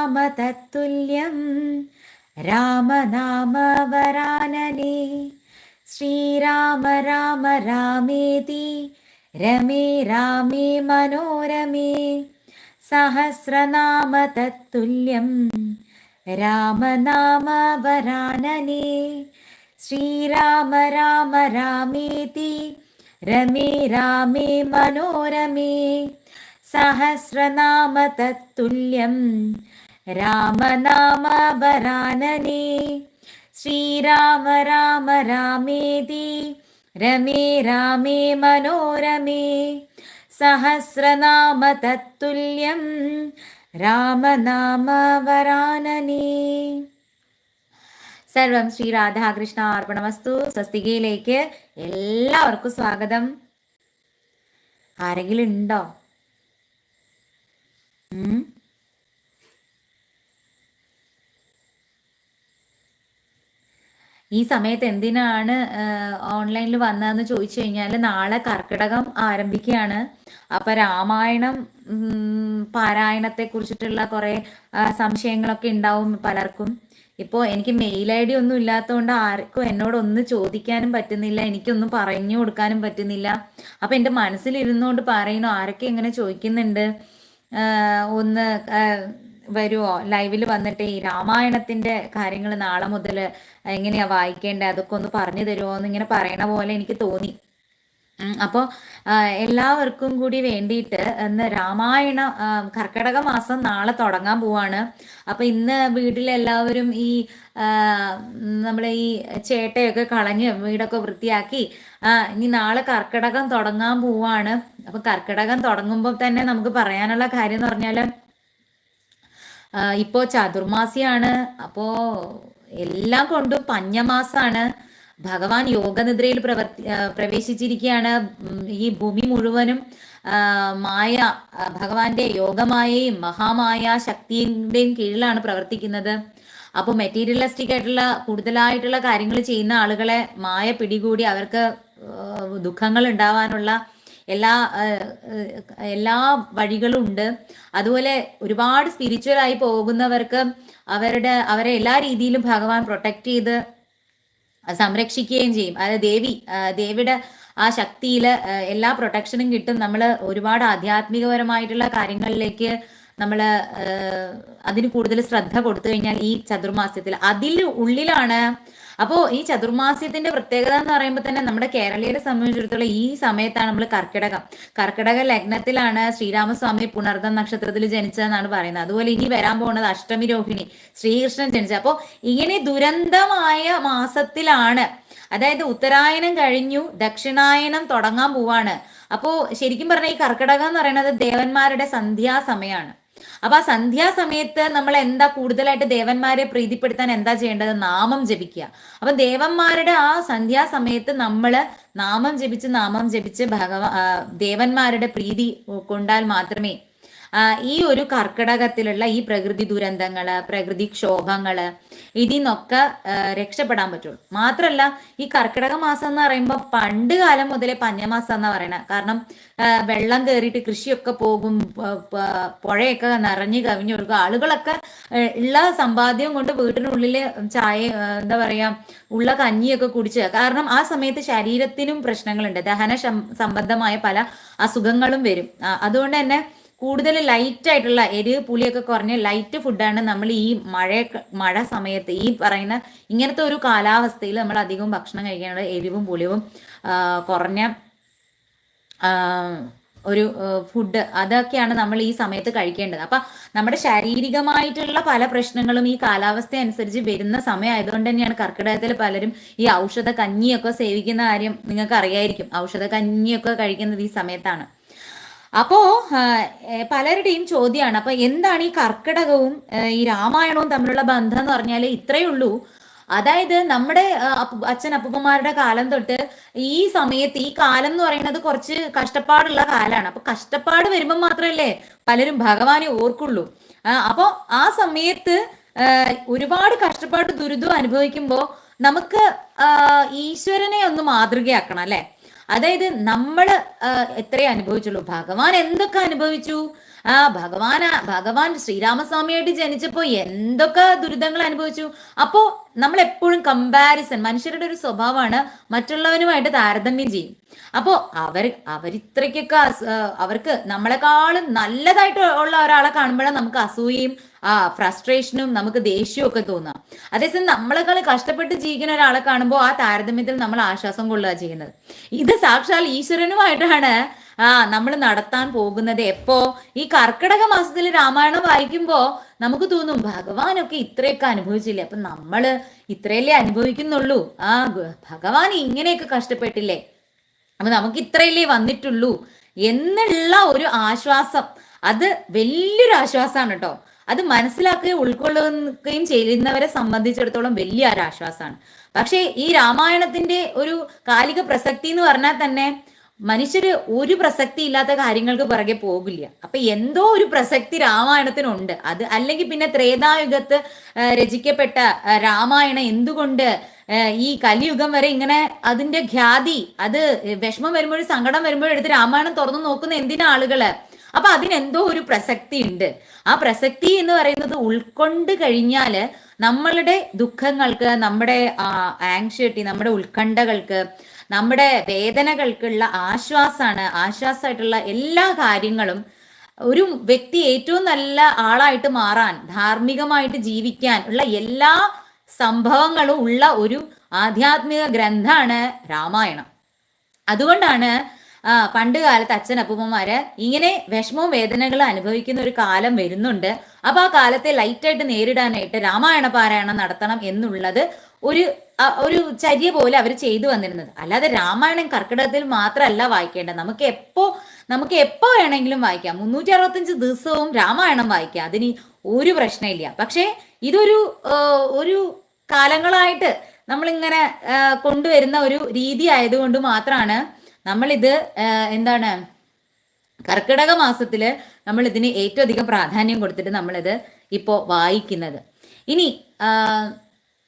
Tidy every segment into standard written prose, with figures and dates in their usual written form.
രാമ തത്തുല്യം രാമനാമവരാനനേ. ശ്രീരാമ രാമ രാമേതി രമേ രാമേ മനോരമേ. സഹസ്രനാമ തത്തുല്യം രാമനാമവരാനനേ. ശ്രീരാമ രാമ രാമേതി രമേ രാമേ മനോരമേ. സഹസ്രനാമ തത്തുല്യം രാമനാമവരാനനേ. ശ്രീരാമ രാമ രാമേതി രമേ രാമേ മനോരമേ. സഹസ്രനാമ തത്തുല്യം രാമനാമവരാനനേ. സർവം ശ്രീ രാധാകൃഷ്ണ അർപ്പണമസ്തു. സ്വസ്തികയിലേക്ക് എല്ലാവർക്കും സ്വാഗതം. ആരെങ്കിലും ഉണ്ടോ? ഈ സമയത്ത് എന്തിനാണ് ഓൺലൈനിൽ വന്നതെന്ന് ചോദിച്ചു കഴിഞ്ഞാൽ, നാളെ കർക്കിടകം ആരംഭിക്കുകയാണ്. അപ്പൊ രാമായണം പാരായണത്തെ കുറിച്ചിട്ടുള്ള കുറെ സംശയങ്ങളൊക്കെ ഉണ്ടാവും പലർക്കും. ഇപ്പോൾ എനിക്ക് മെയിൽ ID ഒന്നും ഇല്ലാത്തതുകൊണ്ട് ആർക്കും എന്നോടൊന്നും ചോദിക്കാനും പറ്റുന്നില്ല, എനിക്കൊന്നും പറഞ്ഞു കൊടുക്കാനും പറ്റുന്നില്ല. അപ്പൊ എൻ്റെ മനസ്സിലിരുന്നുകൊണ്ട് പറയുന്നു, ആരൊക്കെ എങ്ങനെ ചോദിക്കുന്നുണ്ട്, ഒന്ന് വരുമോ ലൈവിൽ വന്നിട്ട് ഈ രാമായണത്തിന്റെ കാര്യങ്ങൾ നാളെ മുതൽ എങ്ങനെയാ വായിക്കേണ്ടത് അതൊക്കെ ഒന്ന് പറഞ്ഞു തരുമോ എന്ന് ഇങ്ങനെ പറയണ പോലെ എനിക്ക് തോന്നി. അപ്പോൾ എല്ലാവർക്കും കൂടി വേണ്ടിയിട്ട് ഇന്ന് രാമായണ കർക്കിടക മാസം നാളെ തുടങ്ങാൻ പോവാണ്. അപ്പൊ ഇന്ന് വീട്ടിലെല്ലാവരും ഈ നമ്മളെ ഈ ചേട്ടയൊക്കെ കളഞ്ഞ് വീടൊക്കെ വൃത്തിയാക്കി ഇനി നാളെ കർക്കിടകം തുടങ്ങാൻ പോവാണ്. അപ്പൊ കർക്കിടകം തുടങ്ങുമ്പോൾ തന്നെ നമുക്ക് പറയാനുള്ള കാര്യം എന്ന് പറഞ്ഞാൽ, ഇപ്പോ ചതുർമാസിയാണ്. അപ്പോ എല്ലാം കൊണ്ടും പഞ്ഞമാസാണ്. ഭഗവാൻ യോഗനിദ്രയിൽ പ്രവേശിച്ചിരിക്കുകയാണ്. ഈ ഭൂമി മുഴുവനും മായ ഭഗവാന്റെ യോഗമായയും മഹാമായ ശക്തിയുടെയും കീഴിലാണ് പ്രവർത്തിക്കുന്നത്. അപ്പോൾ മെറ്റീരിയലിസ്റ്റിക് ആയിട്ടുള്ള കൂടുതലായിട്ടുള്ള കാര്യങ്ങൾ ചെയ്യുന്ന ആളുകളെ മായ പിടികൂടി അവർക്ക് ദുഃഖങ്ങൾ ഉണ്ടാവാനുള്ള എല്ലാ വഴികളും ഉണ്ട്. അതുപോലെ ഒരുപാട് സ്പിരിച്വൽ ആയി പോകുന്നവർക്ക് അവരെ എല്ലാ രീതിയിലും ഭഗവാൻ പ്രൊട്ടക്ട് ചെയ്ത് സംരക്ഷിക്കുകയും ചെയ്യും. അതായത് ദേവിയുടെ ആ ശക്തിയിൽ എല്ലാ പ്രൊട്ടക്ഷനും കിട്ടും. നമ്മൾ ഒരുപാട് ആധ്യാത്മികപരമായിട്ടുള്ള കാര്യങ്ങളിലേക്ക് നമ്മൾ അതിന് കൂടുതൽ ശ്രദ്ധ കൊടുത്തു കഴിഞ്ഞാൽ ഈ ചതുർമാസ്യത്തിൽ അതിൽ ഉള്ളിലാണ്. അപ്പോൾ ഈ ചതുർമാസ്യത്തിന്റെ പ്രത്യേകത എന്ന് പറയുമ്പോൾ തന്നെ നമ്മുടെ കേരളീയരെ സംബന്ധിച്ചിടത്തോളം ഈ സമയത്താണ് നമ്മൾ കർക്കിടക ലഗ്നത്തിലാണ് ശ്രീരാമസ്വാമി പുണർദം നക്ഷത്രത്തിൽ ജനിച്ചതെന്നാണ് പറയുന്നത്. അതുപോലെ ഇനി വരാൻ പോകുന്നത് അഷ്ടമി രോഹിണി, ശ്രീകൃഷ്ണൻ ജനിച്ചത്. അപ്പോൾ ഇങ്ങനെ ദുരന്തമായ മാസത്തിലാണ്, അതായത് ഉത്തരായനം കഴിഞ്ഞു ദക്ഷിണായനം തുടങ്ങാൻ പോവാണ്. അപ്പോൾ ശരിക്കും പറഞ്ഞാൽ ഈ കർക്കിടകം എന്ന് പറയുന്നത് ദേവന്മാരുടെ സന്ധ്യാസമയമാണ്. അപ്പൊ ആ സന്ധ്യാസമയത്ത് നമ്മൾ എന്താ കൂടുതലായിട്ട് ദേവന്മാരെ പ്രീതിപ്പെടുത്താൻ എന്താ ചെയ്യേണ്ടത്? നാമം ജപിക്കുക. അപ്പൊ ദേവന്മാരുടെ ആ സന്ധ്യാസമയത്ത് നമ്മൾ നാമം ജപിച്ച് ദേവന്മാരുടെ പ്രീതി കൊണ്ടാൽ മാത്രമേ ഈ ഒരു കർക്കിടകത്തിലുള്ള ഈ പ്രകൃതി ദുരന്തങ്ങള്, പ്രകൃതി ക്ഷോഭങ്ങള് ഇതിൽ നിന്നൊക്കെ രക്ഷപ്പെടാൻ പറ്റുള്ളൂ. മാത്രല്ല ഈ കർക്കിടക മാസം എന്ന് പറയുമ്പോൾ പണ്ട് കാലം മുതലേ പഞ്ഞമാസം എന്നാ പറയണത്. കാരണം വെള്ളം കയറിയിട്ട് കൃഷിയൊക്കെ പോകും, പുഴയൊക്കെ നിറഞ്ഞു കവിഞ്ഞൊരുക്കും. ആളുകളൊക്കെ ഉള്ള സമ്പാദ്യം കൊണ്ട് വീട്ടിനുള്ളില് ചായ എന്താ പറയാ ഉള്ള കഞ്ഞിയൊക്കെ കുടിച്ച്, കാരണം ആ സമയത്ത് ശരീരത്തിനും പ്രശ്നങ്ങളുണ്ട്, ദഹന സംബന്ധമായ പല അസുഖങ്ങളും വരും. അതുകൊണ്ട് തന്നെ കൂടുതൽ ലൈറ്റ് ആയിട്ടുള്ള എരിവ് പുളിയൊക്കെ കുറഞ്ഞ ലൈറ്റ് ഫുഡാണ് നമ്മൾ ഈ മഴ സമയത്ത് ഈ പറയുന്ന ഇങ്ങനത്തെ ഒരു കാലാവസ്ഥയിൽ നമ്മൾ അധികവും ഭക്ഷണം കഴിക്കാനുള്ള എരിവും പുളിയും കുറഞ്ഞ ഒരു ഫുഡ് അതൊക്കെയാണ് നമ്മൾ ഈ സമയത്ത് കഴിക്കേണ്ടത്. അപ്പൊ നമ്മുടെ ശാരീരികമായിട്ടുള്ള പല പ്രശ്നങ്ങളും ഈ കാലാവസ്ഥ അനുസരിച്ച് വരുന്ന സമയം ആയതുകൊണ്ട് തന്നെയാണ് കർക്കിടകത്തിൽ പലരും ഈ ഔഷധ കഞ്ഞിയൊക്കെ സേവിക്കുന്ന കാര്യം നിങ്ങൾക്ക് അറിയായിരിക്കും. ഔഷധ കഞ്ഞിയൊക്കെ കഴിക്കുന്നത് ഈ സമയത്താണ്. അപ്പോ പലരുടെയും ചോദ്യമാണ്, അപ്പൊ എന്താണ് ഈ കർക്കിടകവും ഈ രാമായണവും തമ്മിലുള്ള ബന്ധം എന്ന് പറഞ്ഞാൽ ഇത്രയേ ഉള്ളൂ. അതായത് നമ്മുടെ അച്ഛൻ അപ്പൂപ്പന്മാരുടെ കാലം തൊട്ട് ഈ സമയത്ത് ഈ കാലം എന്ന് പറയുന്നത് കുറച്ച് കഷ്ടപ്പാടുള്ള കാലാണ്. അപ്പൊ കഷ്ടപ്പാട് വരുമ്പോൾ മാത്രമല്ലേ പലരും ഭഗവാനെ ഓർക്കുള്ളൂ. അപ്പൊ ആ സമയത്ത് ഒരുപാട് കഷ്ടപ്പാട് ദുരിതം അനുഭവിക്കുമ്പോൾ നമുക്ക് ഈശ്വരനെ ഒന്ന് മാതൃകയാക്കണം അല്ലെ. അതായത് നമ്മൾ എത്രയേ അനുഭവിച്ചുള്ളൂ, ഭഗവാൻ എന്തൊക്കെ അനുഭവിച്ചു, ഭഗവാൻ ശ്രീരാമസ്വാമിയായിട്ട് ജനിച്ചപ്പോ എന്തൊക്കെ ദുരിതങ്ങൾ അനുഭവിച്ചു. അപ്പോ നമ്മൾ എപ്പോഴും കമ്പാരിസൺ, മനുഷ്യരുടെ ഒരു സ്വഭാവമാണ് മറ്റുള്ളവനുമായിട്ട് താരതമ്യം ചെയ്യും. അപ്പോ അവരിത്രയ്ക്കൊക്കെ അവർക്ക് നമ്മളെക്കാളും നല്ലതായിട്ട് ഉള്ള ഒരാളെ കാണുമ്പോഴാണ് നമുക്ക് അസൂയയും ഫ്രസ്ട്രേഷനും നമുക്ക് ദേഷ്യവും ഒക്കെ തോന്നാം. അതേസമയം നമ്മളെക്കാൾ കഷ്ടപ്പെട്ട് ജീവിക്കുന്ന ഒരാളെ കാണുമ്പോൾ ആ താരതമ്യത്തിൽ നമ്മൾ ആശ്വാസം കൊള്ളുക ചെയ്യുന്നത്. ഇത് സാക്ഷാൽ ഈശ്വരനുമായിട്ടാണ് നമ്മൾ നടത്താൻ പോകുന്നത്. എപ്പോ ഈ കർക്കിടക മാസത്തിൽ രാമായണം വായിക്കുമ്പോ നമുക്ക് തോന്നും ഭഗവാനൊക്കെ ഇത്രയൊക്കെ അനുഭവിച്ചില്ലേ, അപ്പൊ നമ്മള് ഇത്രയല്ലേ അനുഭവിക്കുന്നുള്ളൂ, ഭഗവാൻ ഇങ്ങനെയൊക്കെ കഷ്ടപ്പെട്ടില്ലേ, അപ്പൊ നമുക്ക് ഇത്രയല്ലേ വന്നിട്ടുള്ളൂ എന്നുള്ള ഒരു ആശ്വാസം, അത് വലിയൊരു ആശ്വാസമാണ് കേട്ടോ. അത് മനസ്സിലാക്കുകയും ഉൾക്കൊള്ളുകയും ചെയ്യുന്നവരെ സംബന്ധിച്ചിടത്തോളം വലിയ ഒരു ആശ്വാസമാണ്. പക്ഷേ ഈ രാമായണത്തിന്റെ ഒരു കാലിക പ്രസക്തി എന്ന് പറഞ്ഞാൽ തന്നെ മനുഷ്യര് ഒരു പ്രസക്തി ഇല്ലാത്ത കാര്യങ്ങൾക്ക് പിറകെ പോകില്ല. അപ്പൊ എന്തോ ഒരു പ്രസക്തി രാമായണത്തിനുണ്ട്. അത് അല്ലെങ്കിൽ പിന്നെ ത്രേതായുഗത്ത് രചിക്കപ്പെട്ട രാമായണം എന്തുകൊണ്ട് ഈ കലിയുഗം വരെ ഇങ്ങനെ അതിന്റെ ഖ്യാതി, അത് വിഷമം വരുമ്പോഴും സങ്കടം വരുമ്പോഴും എടുത്ത് രാമായണം തുറന്നു നോക്കുന്ന എന്തിനാ ആളുകള്? അപ്പൊ അതിനെന്തോ ഒരു പ്രസക്തി ഉണ്ട്. ആ പ്രസക്തി എന്ന് പറയുന്നത് ഉൾക്കൊണ്ട് കഴിഞ്ഞാല് നമ്മളുടെ ദുഃഖങ്ങൾക്ക്, നമ്മുടെ ആങ്ഷൈറ്റി, നമ്മുടെ ഉത്കണ്ഠകൾക്ക്, നമ്മുടെ വേദനകൾക്കുള്ള ആശ്വാസമായിട്ടുള്ള എല്ലാ കാര്യങ്ങളും ഒരു വ്യക്തി ഏറ്റവും നല്ല ആളായിട്ട് മാറാൻ, ധാർമ്മികമായിട്ട് ജീവിക്കാൻ ഉള്ള എല്ലാ സംഭവങ്ങളും ഉള്ള ഒരു ആധ്യാത്മിക ഗ്രന്ഥമാണ് രാമായണം. അതുകൊണ്ടാണ് പണ്ട് കാലത്ത് അച്ഛനപ്പൂപ്പന്മാര് ഇങ്ങനെ വിഷമവും വേദനകളും അനുഭവിക്കുന്ന ഒരു കാലം വരുന്നുണ്ട്. അപ്പൊ ആ കാലത്തെ ലൈറ്റായിട്ട് നേരിടാനായിട്ട് രാമായണ പാരായണം നടത്തണം എന്നുള്ളത് ഒരു ചര്യ പോലെ അവർ ചെയ്തു വന്നിരുന്നത്. അല്ലാതെ രാമായണം കർക്കിടകത്തിൽ മാത്രമല്ല വായിക്കേണ്ടത്. നമുക്ക് എപ്പോ വേണമെങ്കിലും വായിക്കാം. 365 ദിവസവും രാമായണം വായിക്കാം. അതിന് ഒരു പ്രശ്നമില്ല. പക്ഷെ ഒരു കാലങ്ങളായിട്ട് നമ്മളിങ്ങനെ കൊണ്ടുവരുന്ന ഒരു രീതി ആയതുകൊണ്ട് മാത്രമാണ് നമ്മളിത് കർക്കിടക മാസത്തില് നമ്മൾ ഇതിന് ഏറ്റവും അധികം പ്രാധാന്യം കൊടുത്തിട്ട് നമ്മളിത് ഇപ്പോ വായിക്കുന്നത്. ഇനി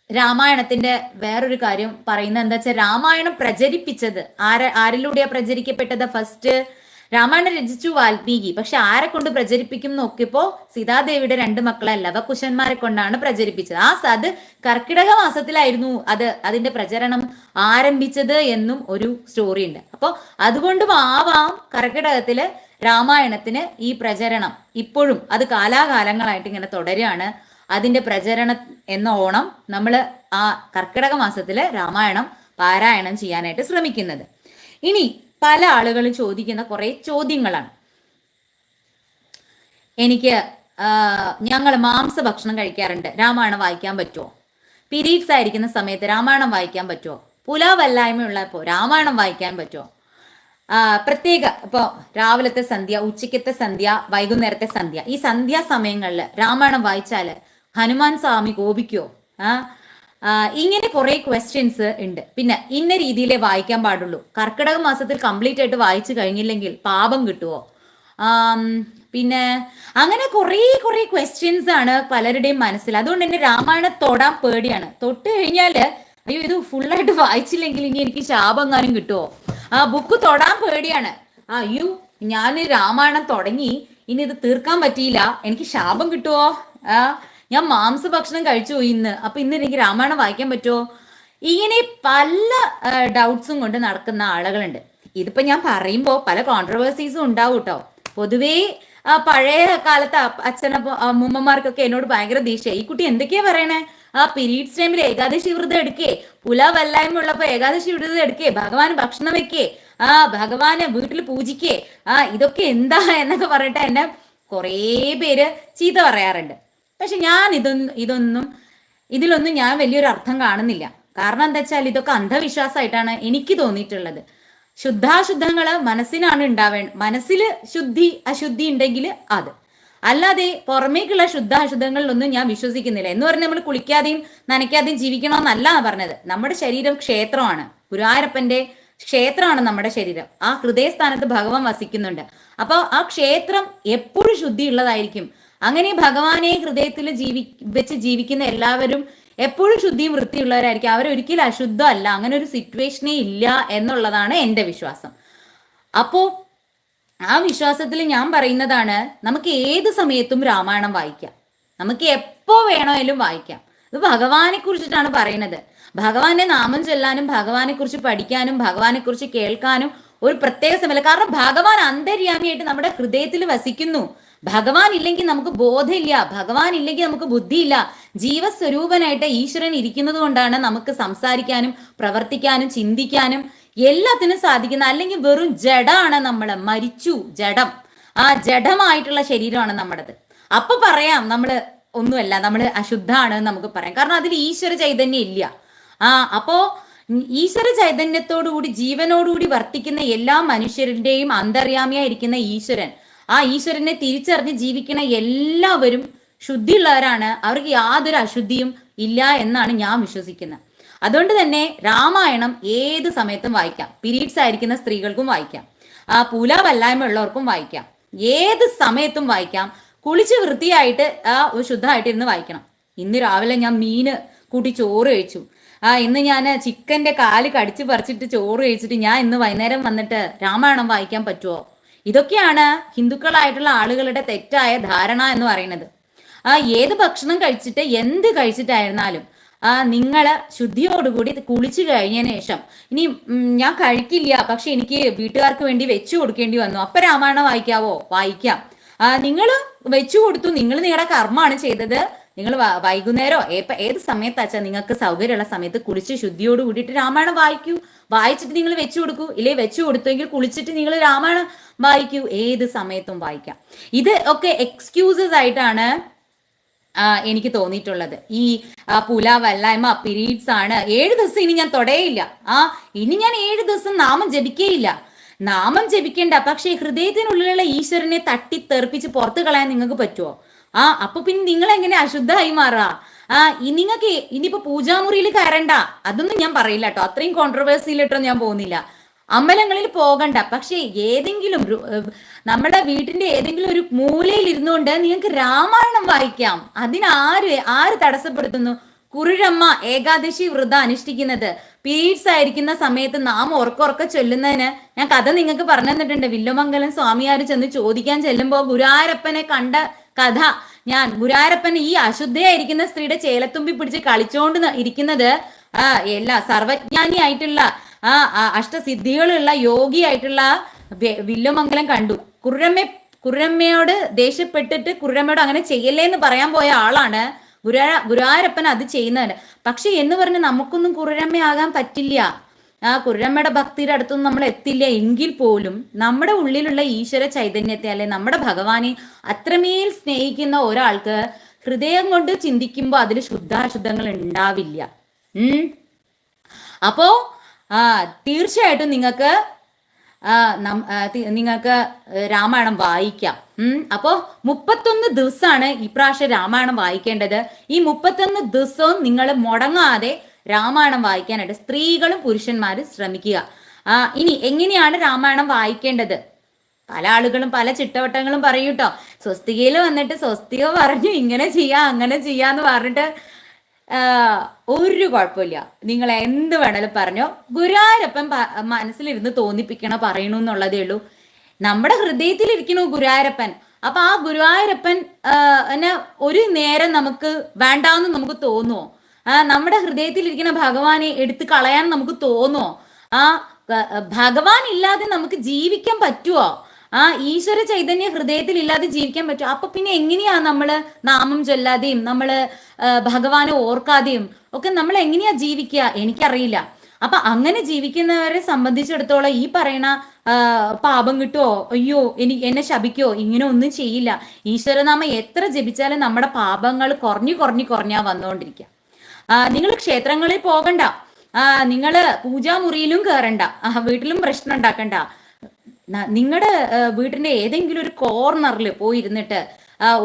രാമായണത്തിന്റെ വേറൊരു കാര്യം പറയുന്നത് എന്താ വെച്ചാൽ, രാമായണം പ്രചരിപ്പിച്ചത് ആരിലൂടെയാ പ്രചരിക്കപ്പെട്ടത്? ഫസ്റ്റ് രാമായണം രചിച്ചു വാൽമീകി. പക്ഷെ ആരെ കൊണ്ട് പ്രചരിപ്പിക്കും നോക്കിയപ്പോ സീതാദേവിയുടെ 2 മക്കളെ ലവകുശന്മാരെ കൊണ്ടാണ് പ്രചരിപ്പിച്ചത്. അത് കർക്കിടക മാസത്തിലായിരുന്നു അതിന്റെ പ്രചരണം ആരംഭിച്ചത് എന്നും ഒരു സ്റ്റോറി ഉണ്ട്. അപ്പൊ അതുകൊണ്ടും ആവാം കർക്കിടകത്തില് രാമായണത്തിന് ഈ പ്രചരണം ഇപ്പോഴും അത് കാലാകാലങ്ങളായിട്ട് ഇങ്ങനെ തുടരുകയാണ്. അതിന്റെ പ്രചരണം എന്ന ഓണം നമ്മൾ ആ കർക്കിടക മാസത്തില് രാമായണം പാരായണം ചെയ്യാനായിട്ട് ശ്രമിക്കുന്നത്. ഇനി പല ആളുകളും ചോദിക്കുന്ന കുറെ ചോദ്യങ്ങളാണ്. ഞങ്ങൾ മാംസഭക്ഷണം കഴിക്കാറുണ്ട്, രാമായണം വായിക്കാൻ പറ്റുമോ? പീരീഡ്സ് ആയിരിക്കുന്ന സമയത്ത് രാമായണം വായിക്കാൻ പറ്റുമോ? പുലാവല്ലായ്മയുള്ളപ്പോൾ രാമായണം വായിക്കാൻ പറ്റുമോ? പ്രത്യേക ഇപ്പോൾ രാവിലത്തെ സന്ധ്യ, ഉച്ചയ്ക്കത്തെ സന്ധ്യ, വൈകുന്നേരത്തെ സന്ധ്യ, ഈ സന്ധ്യാസമയങ്ങളിൽ രാമായണം വായിച്ചാല് ഹനുമാൻ സ്വാമി കോപിക്കോ? ഇങ്ങനെ കുറെ ക്വസ്റ്റ്യൻസ് ഉണ്ട്. പിന്നെ ഇന്ന രീതിയിലേ വായിക്കാൻ പാടുള്ളൂ, കർക്കിടക മാസത്തിൽ കംപ്ലീറ്റ് ആയിട്ട് വായിച്ചു കഴിഞ്ഞില്ലെങ്കിൽ പാപം കിട്ടുമോ? പിന്നെ അങ്ങനെ കുറെ ക്വസ്റ്റ്യൻസ് ആണ് പലരുടെയും മനസ്സിൽ. അതുകൊണ്ട് തന്നെ രാമായണം തൊടാൻ പേടിയാണ്. തൊട്ട് കഴിഞ്ഞാല് അയ്യോ ഇത് ഫുള്ളായിട്ട് വായിച്ചില്ലെങ്കിൽ ഇനി എനിക്ക് ശാപം എങ്ങാനും കിട്ടുമോ? ബുക്ക് തൊടാൻ പേടിയാണ്. അയ്യോ ഞാൻ രാമായണം തുടങ്ങി, ഇനി ഇത് തീർക്കാൻ പറ്റിയില്ല, എനിക്ക് ശാപം കിട്ടുമോ? ഞാൻ മാംസഭക്ഷണം കഴിച്ചു പോയി ഇന്ന്, അപ്പൊ ഇന്ന് എനിക്ക് രാമായണം വായിക്കാൻ പറ്റുമോ? ഇങ്ങനെ പല ഡൗട്ട്സും കൊണ്ട് നടക്കുന്ന ആളുകളുണ്ട്. ഇതിപ്പോ ഞാൻ പറയുമ്പോ പല കോൺട്രവേഴ്സീസും ഉണ്ടാവും കേട്ടോ. പൊതുവേ പഴയ കാലത്ത് അമ്മൂമ്മമാർക്കൊക്കെ എന്നോട് ഭയങ്കര ദേഷ്യം, ഈ കുട്ടി എന്തൊക്കെയാ പറയണേ, പീരീഡ്സ് ടൈമിൽ ഏകാദശി വ്രതം എടുക്കേ, പുലാവല്ലായ്മ ഉള്ളപ്പോ ഏകാദശി വ്രതം എടുക്കേ, ഭഗവാൻ ഭക്ഷണം വെക്കേ, ഭഗവാനെ വീട്ടിൽ പൂജിക്കേ, ഇതൊക്കെ എന്താ എന്നൊക്കെ പറഞ്ഞിട്ട് എന്നെ കുറേ പേര് ചീത്ത പറയാറുണ്ട്. പക്ഷെ ഞാൻ ഇതിലൊന്നും ഞാൻ വലിയൊരു അർത്ഥം കാണുന്നില്ല. കാരണം എന്താ വെച്ചാൽ ഇതൊക്കെ അന്ധവിശ്വാസമായിട്ടാണ് എനിക്ക് തോന്നിയിട്ടുള്ളത്. ശുദ്ധാശുദ്ധങ്ങള് മനസ്സിനാണ് മനസ്സിൽ അശുദ്ധി ഉണ്ടെങ്കിൽ അത്, അല്ലാതെ പുറമേക്കുള്ള ശുദ്ധാശുദ്ധങ്ങളിലൊന്നും ഞാൻ വിശ്വസിക്കുന്നില്ല. എന്ന് പറഞ്ഞാൽ നമ്മൾ കുളിക്കാതെയും നനയ്ക്കാതെയും ജീവിക്കണമെന്നല്ല പറഞ്ഞത്. നമ്മുടെ ശരീരം ക്ഷേത്രമാണ്, ഗുരുവായൂരപ്പന്റെ ക്ഷേത്രമാണ് നമ്മുടെ ശരീരം. ആ ഹൃദയസ്ഥാനത്ത് ഭഗവാൻ വസിക്കുന്നുണ്ട്. അപ്പൊ ആ ക്ഷേത്രം എപ്പോഴും ശുദ്ധിയുള്ളതായിരിക്കും. അങ്ങനെ ഭഗവാനെ ഹൃദയത്തിൽ വെച്ച് ജീവിക്കുന്ന എല്ലാവരും എപ്പോഴും ശുദ്ധിയും വൃത്തിയുള്ളവരായിരിക്കും. അവരൊരിക്കലും അശുദ്ധമല്ല. അങ്ങനെ ഒരു സിറ്റുവേഷനേ ഇല്ല എന്നുള്ളതാണ് എൻ്റെ വിശ്വാസം. അപ്പോ ആ വിശ്വാസത്തിൽ ഞാൻ പറയുന്നതാണ്, നമുക്ക് ഏത് സമയത്തും രാമായണം വായിക്കാം, നമുക്ക് എപ്പോ വേണമെങ്കിലും വായിക്കാം. ഇത് ഭഗവാനെ കുറിച്ചിട്ടാണ് പറയുന്നത്. ഭഗവാന്റെ നാമം ചൊല്ലാനും ഭഗവാനെ കുറിച്ച് പഠിക്കാനും ഭഗവാനെ കുറിച്ച് കേൾക്കാനും ഒരു പ്രത്യേക സമയം. കാരണം ഭഗവാൻ അന്തര്യാമിയായിട്ട് നമ്മുടെ ഹൃദയത്തിൽ വസിക്കുന്നു. ഭഗവാൻ ഇല്ലെങ്കിൽ നമുക്ക് ബോധമില്ല, ഭഗവാൻ ഇല്ലെങ്കിൽ നമുക്ക് ബുദ്ധിയില്ല. ജീവസ്വരൂപനായിട്ട് ഈശ്വരൻ ഇരിക്കുന്നത് കൊണ്ടാണ് നമുക്ക് സംസാരിക്കാനും പ്രവർത്തിക്കാനും ചിന്തിക്കാനും എല്ലാത്തിനും സാധിക്കുന്നത്. അല്ലെങ്കിൽ വെറും ജഡമാണ് നമ്മള്, മരിച്ചു ജഡം. ആ ജഡമായിട്ടുള്ള ശരീരമാണ് നമ്മുടേത്. അപ്പൊ പറയാം നമ്മള് ഒന്നുമല്ല, നമ്മള് അശുദ്ധാണ് നമുക്ക് പറയാം. കാരണം അതിൽ ഈശ്വര ചൈതന്യം ഇല്ല. അപ്പോ ഈശ്വര ചൈതന്യത്തോടുകൂടി ജീവനോടുകൂടി വർത്തിക്കുന്ന എല്ലാ മനുഷ്യരുടെയും അന്തര്യാമിയായിരിക്കുന്ന ഈശ്വരൻ, ആ ഈശ്വരനെ തിരിച്ചറിഞ്ഞ് ജീവിക്കുന്ന എല്ലാവരും ശുദ്ധിയുള്ളവരാണ്. അവർക്ക് യാതൊരു അശുദ്ധിയും ഇല്ല എന്നാണ് ഞാൻ വിശ്വസിക്കുന്നത്. അതുകൊണ്ട് തന്നെ രാമായണം ഏത് സമയത്തും വായിക്കാം. പീരീഡ്സ് ആയിരിക്കുന്ന സ്ത്രീകൾക്കും വായിക്കാം, പൂലാവല്ലായ്മ ഉള്ളവർക്കും വായിക്കാം, ഏത് സമയത്തും വായിക്കാം. കുളിച്ച് വൃത്തിയായിട്ട് ശുദ്ധമായിട്ട് ഇരുന്ന് വായിക്കണം. ഇന്ന് രാവിലെ ഞാൻ മീന് കൂട്ടി ചോറ് കഴിച്ചു. ഇന്ന് ഞാൻ ചിക്കന്റെ കാല് കടിച്ചു പറിച്ചിട്ട് ചോറ് കഴിച്ചിട്ട് ഞാൻ ഇന്ന് വൈകുന്നേരം വന്നിട്ട് രാമായണം വായിക്കാൻ പറ്റുമോ? ഇതൊക്കെയാണ് ഹിന്ദുക്കളായിട്ടുള്ള ആളുകളുടെ തെറ്റായ ധാരണ എന്ന് പറയുന്നത്. ഏത് ഭക്ഷണം കഴിച്ചിട്ട് എന്ത് കഴിച്ചിട്ടായിരുന്നാലും നിങ്ങള് ശുദ്ധിയോടുകൂടി കുളിച്ചു കഴിഞ്ഞതിന് ശേഷം, ഇനി ഞാൻ കഴിക്കില്ല പക്ഷെ എനിക്ക് വീട്ടുകാർക്ക് വേണ്ടി വെച്ചു കൊടുക്കേണ്ടി വന്നു, അപ്പൊ രാമായണം വായിക്കാവോ? വായിക്കാം. നിങ്ങൾ വെച്ചു കൊടുത്തു, നിങ്ങൾ നിങ്ങളുടെ കർമ്മമാണ് ചെയ്തത്. നിങ്ങൾ വൈകുന്നേരോ ഏത് സമയത്താച്ചാ നിങ്ങൾക്ക് സൗകര്യമുള്ള സമയത്ത് കുളിച്ച് ശുദ്ധിയോട് കൂടിയിട്ട് രാമായണം വായിക്കൂ. വായിച്ചിട്ട് നിങ്ങൾ വെച്ചു കൊടുക്കൂ. ഇല്ലേ വെച്ചു കൊടുത്തെങ്കിൽ കുളിച്ചിട്ട് നിങ്ങൾ രാമായണം വായിക്കൂ. ഏത് സമയത്തും വായിക്കാം. ഇത് ഒക്കെ എക്സ്ക്യൂസസ് ആയിട്ടാണ് എനിക്ക് തോന്നിയിട്ടുള്ളത്. ഈ പുലാവല്ലായ്മ പീരീഡ്സ് ആണ്, 7 ദിവസം ഇനി ഞാൻ തൊടയില്ല. ഇനി ഞാൻ 7 ദിവസം നാമം ജപിക്കേയില്ല. നാമം ജപിക്കണ്ട, പക്ഷെ ഹൃദയത്തിനുള്ളിലുള്ള ഈശ്വരനെ തട്ടിത്തെറിപ്പിച്ച് പുറത്തു കളയാൻ നിങ്ങൾക്ക് പറ്റുമോ? അപ്പൊ പിന്നെ നിങ്ങൾ എങ്ങനെ അശുദ്ധമായി മാറാ? നിങ്ങൾക്ക് ഇനിയിപ്പോ പൂജാമുറിയിൽ കയറണ്ട, അതൊന്നും ഞാൻ പറയില്ല കേട്ടോ. അത്രയും കോൺട്രവേഴ്സിയിലിട്ടോ ഞാൻ പോകുന്നില്ല. അമ്പലങ്ങളിൽ പോകണ്ട, പക്ഷെ ഏതെങ്കിലും നമ്മുടെ വീട്ടിന്റെ ഏതെങ്കിലും ഒരു മൂലയിൽ ഇരുന്നുകൊണ്ട് നിങ്ങൾക്ക് രാമായണം വായിക്കാം. ആര് തടസ്സപ്പെടുത്തുന്നു? കുരുരമ്മ ഏകാദശി വ്രതം അനുഷ്ഠിക്കുന്നത് പീരീഡ്സ് ആയിരിക്കുന്ന സമയത്ത് നാം ഉറക്ക ചൊല്ലുന്നതിന് ഞാൻ കഥ നിങ്ങൾക്ക് പറഞ്ഞു തന്നിട്ടുണ്ട്. വില്ലുമംഗലം സ്വാമിയാര് ചെന്ന് ചോദിക്കാൻ ചെല്ലുമ്പോ ഗുരുവായൂരപ്പനെ കണ്ട കഥ ഞാൻ. ഗുരുവായൂരപ്പൻ ഈ അശുദ്ധയായിരിക്കുന്ന സ്ത്രീയുടെ ചേലത്തുമ്പി പിടിച്ച് കളിച്ചോണ്ട് ഇരിക്കുന്നത് എല്ലാ സർവജ്ഞാനിയായിട്ടുള്ള അഷ്ടസിദ്ധികളുള്ള യോഗിയായിട്ടുള്ള വില്ലുമംഗലം കണ്ടു. കുരുരമ്മയോട് ദേഷ്യപ്പെട്ടിട്ട് കുരുരമ്മയോട് അങ്ങനെ ചെയ്യല്ലേ എന്ന് പറയാൻ പോയ ആളാണ് ഗുരുവായൂരപ്പൻ അത് ചെയ്യുന്നത്. പക്ഷെ എന്ന് പറഞ്ഞ് നമുക്കൊന്നും കുരുരമ്മയാകാൻ പറ്റില്ല. കുരുരമ്മയുടെ ഭക്തിയുടെ അടുത്തൊന്നും നമ്മൾ എത്തില്ല. എങ്കിൽ പോലും നമ്മുടെ ഉള്ളിലുള്ള ഈശ്വര ചൈതന്യത്തെ അല്ലെ നമ്മുടെ ഭഗവാനെ അത്രമേൽ സ്നേഹിക്കുന്ന ഒരാൾക്ക് ഹൃദയം കൊണ്ട് ചിന്തിക്കുമ്പോൾ അതിൽ ശുദ്ധാശുദ്ധങ്ങൾ ഉണ്ടാവില്ല. അപ്പോ തീർച്ചയായിട്ടും നിങ്ങൾക്ക് രാമായണം വായിക്കാം. അപ്പോ 31 ദിവസമാണ് ഇപ്രാവശ്യം രാമായണം വായിക്കേണ്ടത്. ഈ 31 ദിവസവും നിങ്ങൾ മുടങ്ങാതെ രാമായണം വായിക്കാനായിട്ട് സ്ത്രീകളും പുരുഷന്മാരും ശ്രമിക്കുക. ഇനി എങ്ങനെയാണ് രാമായണം വായിക്കേണ്ടത്? പല ആളുകളും പല ചിട്ടവട്ടങ്ങളും പറയും കേട്ടോ. സ്വസ്തികയിൽ വന്നിട്ട് സ്വസ്തിക പറഞ്ഞു ഇങ്ങനെ ചെയ്യാ അങ്ങനെ ചെയ്യാന്ന് പറഞ്ഞിട്ട് ഒരു കുഴപ്പമില്ല. നിങ്ങൾ എന്ത് വേണേലും പറഞ്ഞോ. ഗുരുവായൂരപ്പൻ മനസ്സിലിരുന്ന് തോന്നിപ്പിക്കണോ പറയണു എന്നുള്ളതേ ഉള്ളൂ. നമ്മുടെ ഹൃദയത്തിലിരിക്കണു ഗുരുവായൂരപ്പൻ. അപ്പൊ ആ ഗുരുവായൂരപ്പൻ ഒരു നേരം നമുക്ക് വേണ്ടാന്ന് നമുക്ക് തോന്നുമോ? നമ്മുടെ ഹൃദയത്തിലിരിക്കുന്ന ഭഗവാനെ എടുത്തു കളയാൻ നമുക്ക് തോന്നുമോ? ഭഗവാൻ ഇല്ലാതെ നമുക്ക് ജീവിക്കാൻ പറ്റുമോ? ഈശ്വര ചൈതന്യ ഹൃദയത്തിൽ ഇല്ലാതെ ജീവിക്കാൻ പറ്റും? അപ്പൊ പിന്നെ എങ്ങനെയാ നമ്മള് നാമം ചൊല്ലാതെയും നമ്മള് ഭഗവാനെ ഓർക്കാതെയും ഒക്കെ നമ്മൾ എങ്ങനെയാ ജീവിക്കുക? എനിക്കറിയില്ല. അപ്പൊ അങ്ങനെ ജീവിക്കുന്നവരെ സംബന്ധിച്ചിടത്തോളം ഈ പറയണ പാപം കിട്ടുമോ, അയ്യോ എന്നെ ശപിക്കോ, ഇങ്ങനെ ഒന്നും ചെയ്യില്ല. ഈശ്വരനാമം എത്ര ജപിച്ചാലും നമ്മുടെ പാപങ്ങൾ കുറഞ്ഞാ വന്നുകൊണ്ടിരിക്കുക. നിങ്ങൾ ക്ഷേത്രങ്ങളിൽ പോകണ്ട, നിങ്ങള് പൂജാമുറിയിലും കയറണ്ട, വീട്ടിലും പ്രശ്നം ഉണ്ടാക്കണ്ട. നിങ്ങളുടെ വീട്ടിന്റെ ഏതെങ്കിലും ഒരു കോർണറിൽ പോയിരുന്നിട്ട്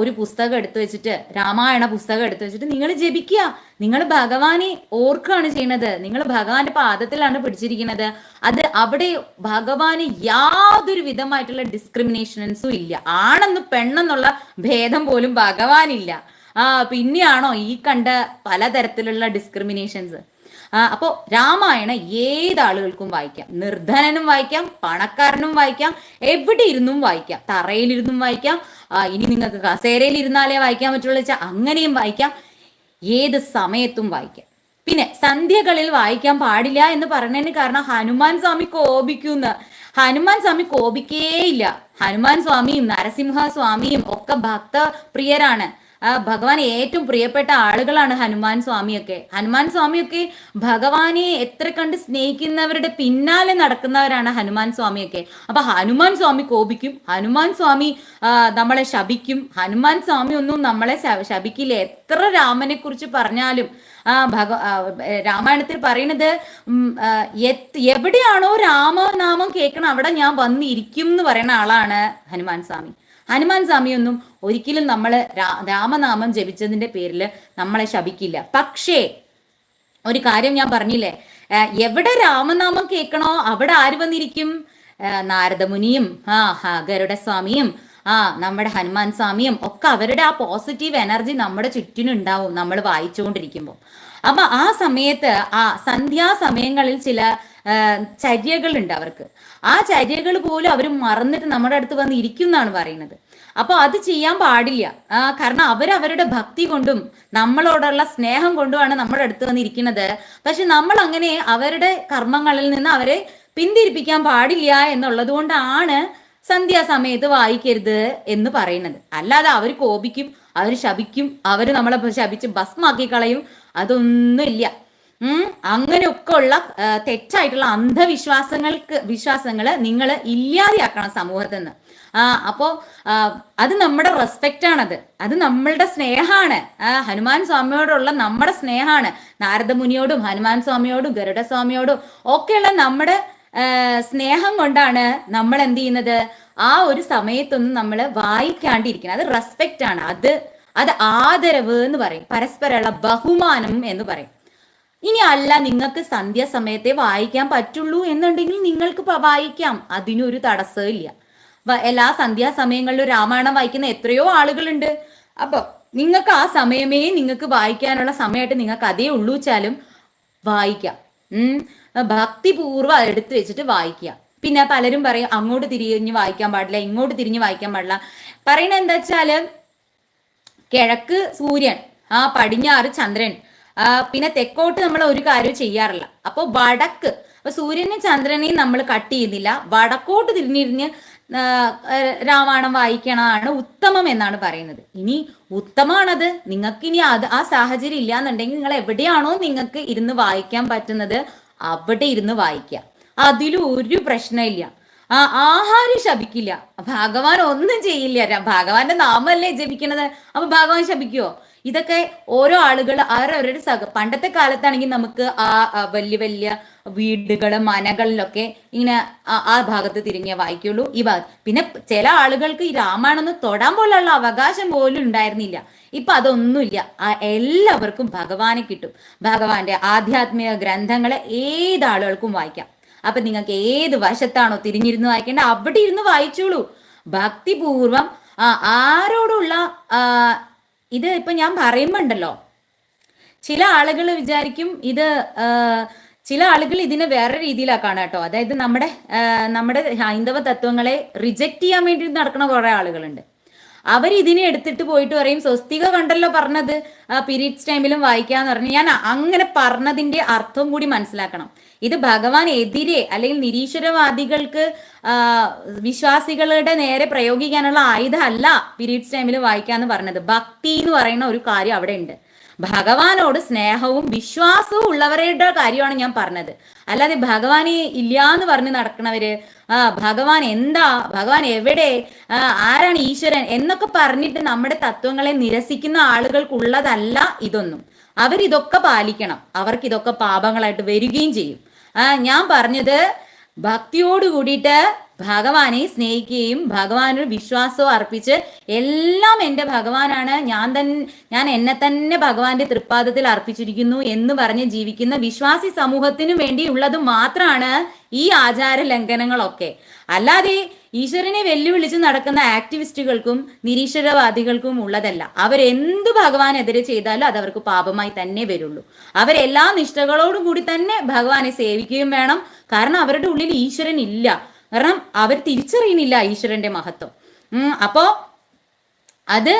ഒരു പുസ്തകം എടുത്തു വെച്ചിട്ട്, രാമായണ പുസ്തകം എടുത്തു വെച്ചിട്ട് നിങ്ങൾ ജപിക്കുക. നിങ്ങൾ ഭഗവാനെ ഓർക്കുകയാണ് ചെയ്യുന്നത്. നിങ്ങൾ ഭഗവാന്റെ പാദത്തിലാണ് പിടിച്ചിരിക്കുന്നത്. അവിടെ ഭഗവാന് യാതൊരു വിധമായിട്ടുള്ള ഡിസ്ക്രിമിനേഷൻസും ഇല്ല. ആണെന്ന് പെണ്ണെന്നുള്ള ഭേദം പോലും ഭഗവാനില്ല. പിന്നെയാണോ ഈ കണ്ട പലതരത്തിലുള്ള ഡിസ്ക്രിമിനേഷൻസ്? അപ്പോൾ രാമായണം ഏതാളുകൾക്കും വായിക്കാം. നിർധനനും വായിക്കാം, പണക്കാരനും വായിക്കാം, എവിടെ ഇരുന്നും വായിക്കാം, തറയിലിരുന്നും വായിക്കാം, ഇനി നിങ്ങൾക്ക് കസേരയിൽ ഇരുന്നാലേ വായിക്കാൻ പറ്റുള്ളൂ വെച്ചാൽ അങ്ങനെയും വായിക്കാം, ഏത് സമയത്തും വായിക്കാം. പിന്നെ സന്ധ്യകളിൽ വായിക്കാൻ പാടില്ല എന്ന് പറഞ്ഞതിന് കാരണം ഹനുമാൻ സ്വാമി കോപിക്കുന്ന. ഹനുമാൻ സ്വാമി കോപിക്കേയില്ല. ഹനുമാൻ സ്വാമിയും നരസിംഹസ്വാമിയും ഒക്കെ ഭക്തപ്രിയരാണ്. ഭഗവാൻ ഏറ്റവും പ്രിയപ്പെട്ട ആളുകളാണ് ഹനുമാൻ സ്വാമിയൊക്കെ. ഹനുമാൻ സ്വാമിയൊക്കെ ഭഗവാനെ എത്ര കണ്ട് സ്നേഹിക്കുന്നവരുടെ പിന്നാലെ നടക്കുന്നവരാണ് ഹനുമാൻ സ്വാമിയൊക്കെ. അപ്പൊ ഹനുമാൻ സ്വാമി കോപിക്കും, ഹനുമാൻ സ്വാമി നമ്മളെ ശപിക്കും. ഹനുമാൻ സ്വാമി ഒന്നും നമ്മളെ ശപിക്കില്ല. എത്ര രാമനെ കുറിച്ച് പറഞ്ഞാലും രാമായണത്തിൽ പറയുന്നത് എവിടെയാണോ രാമനാമം കേൾക്കണം അവിടെ ഞാൻ വന്നിരിക്കും എന്ന് പറയുന്ന ആളാണ് ഹനുമാൻ സ്വാമി. ഹനുമാൻ സ്വാമിയൊന്നും ഒരിക്കലും നമ്മൾ രാമനാമം ജപിച്ചതിന്റെ പേരിൽ നമ്മളെ ശപിക്കില്ല. പക്ഷേ ഒരു കാര്യം ഞാൻ പറഞ്ഞില്ലേ, എവിടെ രാമനാമം കേൾക്കണോ അവിടെ ആര് വന്നിരിക്കും? നാരദമുനിയും ഗരുഡസ്വാമിയും നമ്മുടെ ഹനുമാൻ സ്വാമിയും ഒക്കെ അവരുടെ ആ പോസിറ്റീവ് എനർജി നമ്മുടെ ചുറ്റിനും ഉണ്ടാവും നമ്മൾ വായിച്ചുകൊണ്ടിരിക്കുമ്പോൾ. അപ്പൊ ആ സമയത്ത് സന്ധ്യാസമയങ്ങളിൽ ചില ചര്യകളുണ്ട് അവർക്ക്. ആ ചര്യകൾ പോലും അവർ മറന്നിട്ട് നമ്മുടെ അടുത്ത് വന്ന് ഇരിക്കും എന്നാണ് പറയുന്നത്. അപ്പൊ അത് ചെയ്യാൻ പാടില്ല. കാരണം അവരവരുടെ ഭക്തി കൊണ്ടും നമ്മളോടുള്ള സ്നേഹം കൊണ്ടുമാണ് നമ്മുടെ അടുത്ത് വന്നിരിക്കുന്നത്. പക്ഷെ നമ്മൾ അങ്ങനെ അവരുടെ കർമ്മങ്ങളിൽ നിന്ന് അവരെ പിന്തിരിപ്പിക്കാൻ പാടില്ല എന്നുള്ളത് കൊണ്ടാണ് സന്ധ്യാസമയത്ത് വായിക്കരുത് എന്ന് പറയുന്നത്. അല്ലാതെ അവർ കോപിക്കും, അവർ ശപിക്കും, അവർ നമ്മളെ ശപിച്ച് ഭസ്മാക്കി കളയും, അതൊന്നുമില്ല. അങ്ങനെയൊക്കെ ഉള്ള തെറ്റായിട്ടുള്ള വിശ്വാസങ്ങൾ നിങ്ങൾ ഇല്ലാതെയാക്കണം സമൂഹത്തിൽ നിന്ന്. അപ്പോ അത് നമ്മുടെ റെസ്പെക്റ്റ് ആണത്, അത് നമ്മളുടെ സ്നേഹമാണ്. ഹനുമാൻ സ്വാമിയോടുള്ള നമ്മുടെ സ്നേഹമാണ്. നാരദമുനിയോടും ഹനുമാൻ സ്വാമിയോടും ഗരുഡസ്വാമിയോടും ഒക്കെയുള്ള നമ്മുടെ സ്നേഹം കൊണ്ടാണ് നമ്മൾ എന്ത് ചെയ്യുന്നത്, ആ ഒരു സമയത്തൊന്നും നമ്മൾ വായിക്കാണ്ടിരിക്കുന്നത്. അത് റെസ്പെക്റ്റ് ആണ്, അത് ആദരവ് എന്ന് പറയും, പരസ്പരമുള്ള ബഹുമാനം എന്ന് പറയും. ഇനി അല്ല നിങ്ങൾക്ക് സന്ധ്യാസമയത്തെ വായിക്കാൻ പറ്റുള്ളൂ എന്നുണ്ടെങ്കിൽ നിങ്ങൾക്ക് വായിക്കാം, അതിനൊരു തടസ്സമില്ല. എല്ലാ സന്ധ്യാസമയങ്ങളിലും രാമായണം വായിക്കുന്ന എത്രയോ ആളുകളുണ്ട്. അപ്പൊ നിങ്ങൾക്ക് ആ സമയമേ നിങ്ങൾക്ക് വായിക്കാനുള്ള സമയമായിട്ട് നിങ്ങൾക്ക് അതേ ഉള്ളൂ വെച്ചാലും വായിക്കാം. ഭക്തിപൂർവ്വം എടുത്തു വെച്ചിട്ട് വായിക്കുക. പിന്നെ പലരും പറയും അങ്ങോട്ട് തിരിഞ്ഞ് വായിക്കാൻ പാടില്ല, ഇങ്ങോട്ട് തിരിഞ്ഞ് വായിക്കാൻ പാടില്ല. പറയണത് എന്താ വെച്ചാല് കിഴക്ക് സൂര്യൻ, പടിഞ്ഞാറ് ചന്ദ്രൻ, പിന്നെ തെക്കോട്ട് നമ്മൾ ഒരു കാര്യവും ചെയ്യാറില്ല. അപ്പോൾ വടക്ക്, അപ്പൊ സൂര്യനെയും ചന്ദ്രനെയും നമ്മൾ കട്ട് ചെയ്യുന്നില്ല, വടക്കോട്ട് തിരിഞ്ഞിരിഞ്ഞ് രാമായണം വായിക്കണതാണ് ഉത്തമം എന്നാണ് പറയുന്നത്. ഇനി ഉത്തമമാണത്, നിങ്ങൾക്ക് ഇനി ആ സാഹചര്യം ഇല്ല എന്നുണ്ടെങ്കിൽ നിങ്ങൾ എവിടെയാണോ നിങ്ങൾക്ക് ഇരുന്ന് വായിക്കാൻ പറ്റുന്നത് അവിടെ ഇരുന്ന് വായിക്കുക. അതിലും ഒരു പ്രശ്നമില്ല. ആഹാരം ശപിക്കില്ല, ഭഗവാൻ ഒന്നും ചെയ്യില്ല. ഭഗവാന്റെ നാമല്ലേ ജപിക്കണത്, അപ്പൊ ഭഗവാൻ ശപിക്കുവോ? ഇതൊക്കെ ഓരോ ആളുകൾ അവരവരുടെ പണ്ടത്തെ കാലത്താണെങ്കിൽ നമുക്ക് വലിയ വലിയ വീടുകള് മനകളിലൊക്കെ ഇങ്ങനെ ആ ഭാഗത്ത് തിരിഞ്ഞേ വായിക്കുള്ളൂ, ഈ ഭാഗത്ത്. പിന്നെ ചില ആളുകൾക്ക് ഈ രാമായണം ഒന്ന് തൊടാൻ പോലുള്ള അവകാശം പോലും ഉണ്ടായിരുന്നില്ല. ഇപ്പൊ അതൊന്നുമില്ല, എല്ലാവർക്കും ഭഗവാനെ കിട്ടും. ഭഗവാന്റെ ആധ്യാത്മിക ഗ്രന്ഥങ്ങളെ ഏതാളുകൾക്കും വായിക്കാം. അപ്പൊ നിങ്ങൾക്ക് ഏത് വശത്താണോ തിരിഞ്ഞിരുന്ന് വായിക്കേണ്ടത് അവിടെ ഇരുന്ന് വായിച്ചോളൂ, ഭക്തിപൂർവം. ആരോടുള്ള ഇത് ഇപ്പൊ ഞാൻ പറയുമ്പോണ്ടല്ലോ, ചില ആളുകൾ വിചാരിക്കും ചില ആളുകൾ ഇതിനെ വേറെ രീതിയിലാക്കാണ് കേട്ടോ. അതായത് നമ്മുടെ ഹൈന്ദവ തത്വങ്ങളെ റിജക്റ്റ് ചെയ്യാൻ വേണ്ടി നടക്കുന്ന കുറെ ആളുകളുണ്ട്. അവരിതിനെ എടുത്തിട്ട് പോയിട്ട് പറയും സ്വസ്തിക കണ്ടല്ലോ പറഞ്ഞത് പീരീഡ്സ് ടൈമിലും വായിക്കാന്ന് പറഞ്ഞു. ഞാൻ അങ്ങനെ പറഞ്ഞതിന്റെ അർത്ഥം കൂടി മനസ്സിലാക്കണം. ഇത് ഭഗവാൻ എതിരെ അല്ലെങ്കിൽ നിരീശ്വരവാദികൾക്ക് വിശ്വാസികളുടെ നേരെ പ്രയോഗിക്കാനുള്ള ആയുധമല്ല പീരീഡ്സ് ടൈമിൽ വായിക്കാന്ന് പറഞ്ഞത്. ഭക്തി എന്ന് പറയുന്ന ഒരു കാര്യം അവിടെ ഉണ്ട്. ഭഗവാനോട് സ്നേഹവും വിശ്വാസവും ഉള്ളവരുടെ കാര്യമാണ് ഞാൻ പറഞ്ഞത്. അല്ലാതെ ഭഗവാനെ ഇല്ലാന്ന് പറഞ്ഞ് നടക്കണവര്, ഭഗവാൻ എന്താ, ഭഗവാൻ എവിടെ, ആരാണ് ഈശ്വരൻ എന്നൊക്കെ പറഞ്ഞിട്ട് നമ്മുടെ തത്വങ്ങളെ നിരസിക്കുന്ന ആളുകൾക്കുള്ളതല്ല ഇതൊന്നും. അവരിതൊക്കെ പാലിക്കണം, അവർക്ക് ഇതൊക്കെ പാപങ്ങളായിട്ട് വരികയും ചെയ്യും. ഞാൻ പറഞ്ഞത് ഭക്തിയോട് കൂടിയിട്ട് ഭഗവാനെ സ്നേഹിക്കുകയും ഭഗവാനൊരു വിശ്വാസവും അർപ്പിച്ച് എല്ലാം എൻ്റെ ഭഗവാനാണ്, ഞാൻ എന്നെ തന്നെ ഭഗവാന്റെ തൃപ്പാദത്തിൽ അർപ്പിച്ചിരിക്കുന്നു എന്ന് പറഞ്ഞ് ജീവിക്കുന്ന വിശ്വാസി സമൂഹത്തിനു വേണ്ടിയുള്ളത് മാത്രമാണ് ഈ ആചാര ലംഘനങ്ങളൊക്കെ. അല്ലാതെ ഈശ്വരനെ വെല്ലുവിളിച്ച് നടക്കുന്ന ആക്ടിവിസ്റ്റുകൾക്കും നിരീശ്വരവാദികൾക്കും ഉള്ളതല്ല. അവരെന്ത് ഭഗവാനെതിരെ ചെയ്താലും അത് അവർക്ക് പാപമായി തന്നെ വരുള്ളൂ. അവരെല്ലാ നിഷ്ഠകളോടും കൂടി തന്നെ ഭഗവാനെ സേവിക്കുകയും വേണം. കാരണം അവരുടെ ഉള്ളിൽ ഈശ്വരൻ ഇല്ല. കാരണം അവർ തിരിച്ചറിയുന്നില്ല ഈശ്വരന്റെ മഹത്വം. അപ്പോ അത്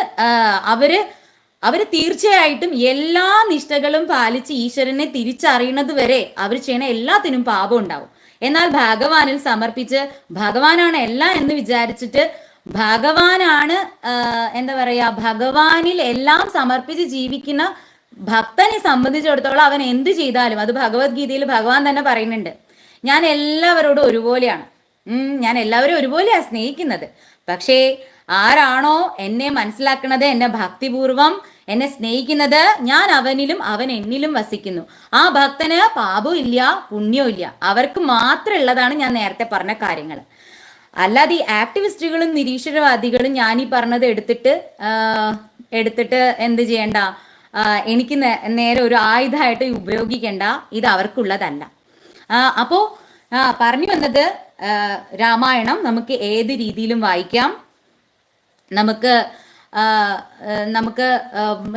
അവര് തീർച്ചയായിട്ടും എല്ലാ നിഷ്ഠകളും പാലിച്ച് ഈശ്വരനെ തിരിച്ചറിയുന്നത് വരെ അവർ ചെയ്യണ എല്ലാത്തിനും പാപം ഉണ്ടാവും. എന്നാൽ ഭഗവാനിൽ സമർപ്പിച്ച് ഭഗവാനാണ് എല്ലാം എന്ന് വിചാരിച്ചിട്ട് ഭഗവാനാണ് എന്താ പറയാ, ഭഗവാനിൽ എല്ലാം സമർപ്പിച്ച് ജീവിക്കുന്ന ഭക്തനെ സംബന്ധിച്ചിടത്തോളം അവൻ എന്ത് ചെയ്താലും, അത് ഭഗവത്ഗീതയിൽ ഭഗവാൻ തന്നെ പറയുന്നുണ്ട്, ഞാൻ എല്ലാവരോടും ഒരുപോലെയാണ്, ഞാൻ എല്ലാവരും ഒരുപോലെയാണ് സ്നേഹിക്കുന്നത്. പക്ഷേ ആരാണോ എന്നെ മനസ്സിലാക്കുന്നത്, എന്നെ ഭക്തിപൂർവം എന്നെ സ്നേഹിക്കുന്നത്, ഞാൻ അവനിലും അവൻ എന്നിലും വസിക്കുന്നു. ആ ഭക്തന് പാപവും ഇല്ല പുണ്യവും ഇല്ല. അവർക്ക് മാത്രം ഉള്ളതാണ് ഞാൻ നേരത്തെ പറഞ്ഞ കാര്യങ്ങൾ. അല്ലാതെ ഈ ആക്ടിവിസ്റ്റുകളും നിരീശ്വരവാദികളും ഞാൻ ഈ പറഞ്ഞത് എടുത്തിട്ട് എന്ത് ചെയ്യണ്ട, എനിക്ക് നേരെ ഒരു ആയുധമായിട്ട് ഉപയോഗിക്കേണ്ട. ഇത് അവർക്കുള്ളതല്ല. അപ്പോ പറഞ്ഞു വന്നത്, രാമായണം നമുക്ക് ഏത് രീതിയിലും വായിക്കാം. നമുക്ക്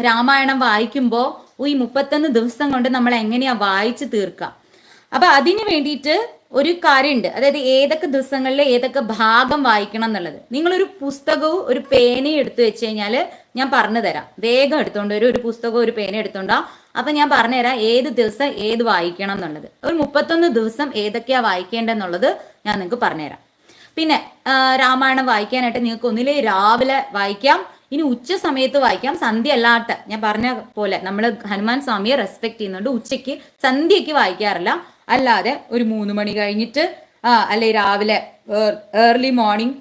രാമായണം വായിക്കുമ്പോൾ ഈ 31 ദിവസം കൊണ്ട് നമ്മൾ എങ്ങനെയാ വായിച്ചു തീർക്കാം. അപ്പൊ അതിന് വേണ്ടിയിട്ട് ഒരു കാര്യമുണ്ട്. അതായത് ഏതൊക്കെ ദിവസങ്ങളിൽ ഏതൊക്കെ ഭാഗം വായിക്കണം എന്നുള്ളത്. നിങ്ങളൊരു പുസ്തകവും ഒരു പേനയും എടുത്തു വെച്ച് കഴിഞ്ഞാല് ഞാൻ പറഞ്ഞു തരാം. വേഗം എടുത്തോണ്ട് ഒരു പുസ്തകവും ഒരു പേന എടുത്തോണ്ടാ. അപ്പൊ ഞാൻ പറഞ്ഞുതരാം ഏത് ദിവസം ഏത് വായിക്കണം എന്നുള്ളത്. ഒരു 31 ദിവസം ഏതൊക്കെയാ വായിക്കേണ്ടതെന്നുള്ളത് ഞാൻ നിങ്ങൾക്ക് പറഞ്ഞുതരാം. പിന്നെ രാമായണം വായിക്കാനായിട്ട് നിങ്ങൾക്ക് ഒന്നിലെ രാവിലെ വായിക്കാം, ഇനി ഉച്ച സമയത്ത് വായിക്കാം. സന്ധ്യ അല്ലാത്ത, ഞാൻ പറഞ്ഞ പോലെ നമ്മൾ ഹനുമാൻ സ്വാമിയെ റെസ്പെക്ട് ചെയ്യുന്നുണ്ട്. ഉച്ചയ്ക്ക് സന്ധ്യയ്ക്ക് വായിക്കാറില്ല. അല്ലാതെ ഒരു 3 മണി കഴിഞ്ഞിട്ട് അല്ലെ രാവിലെ ഏർലി മോർണിംഗ്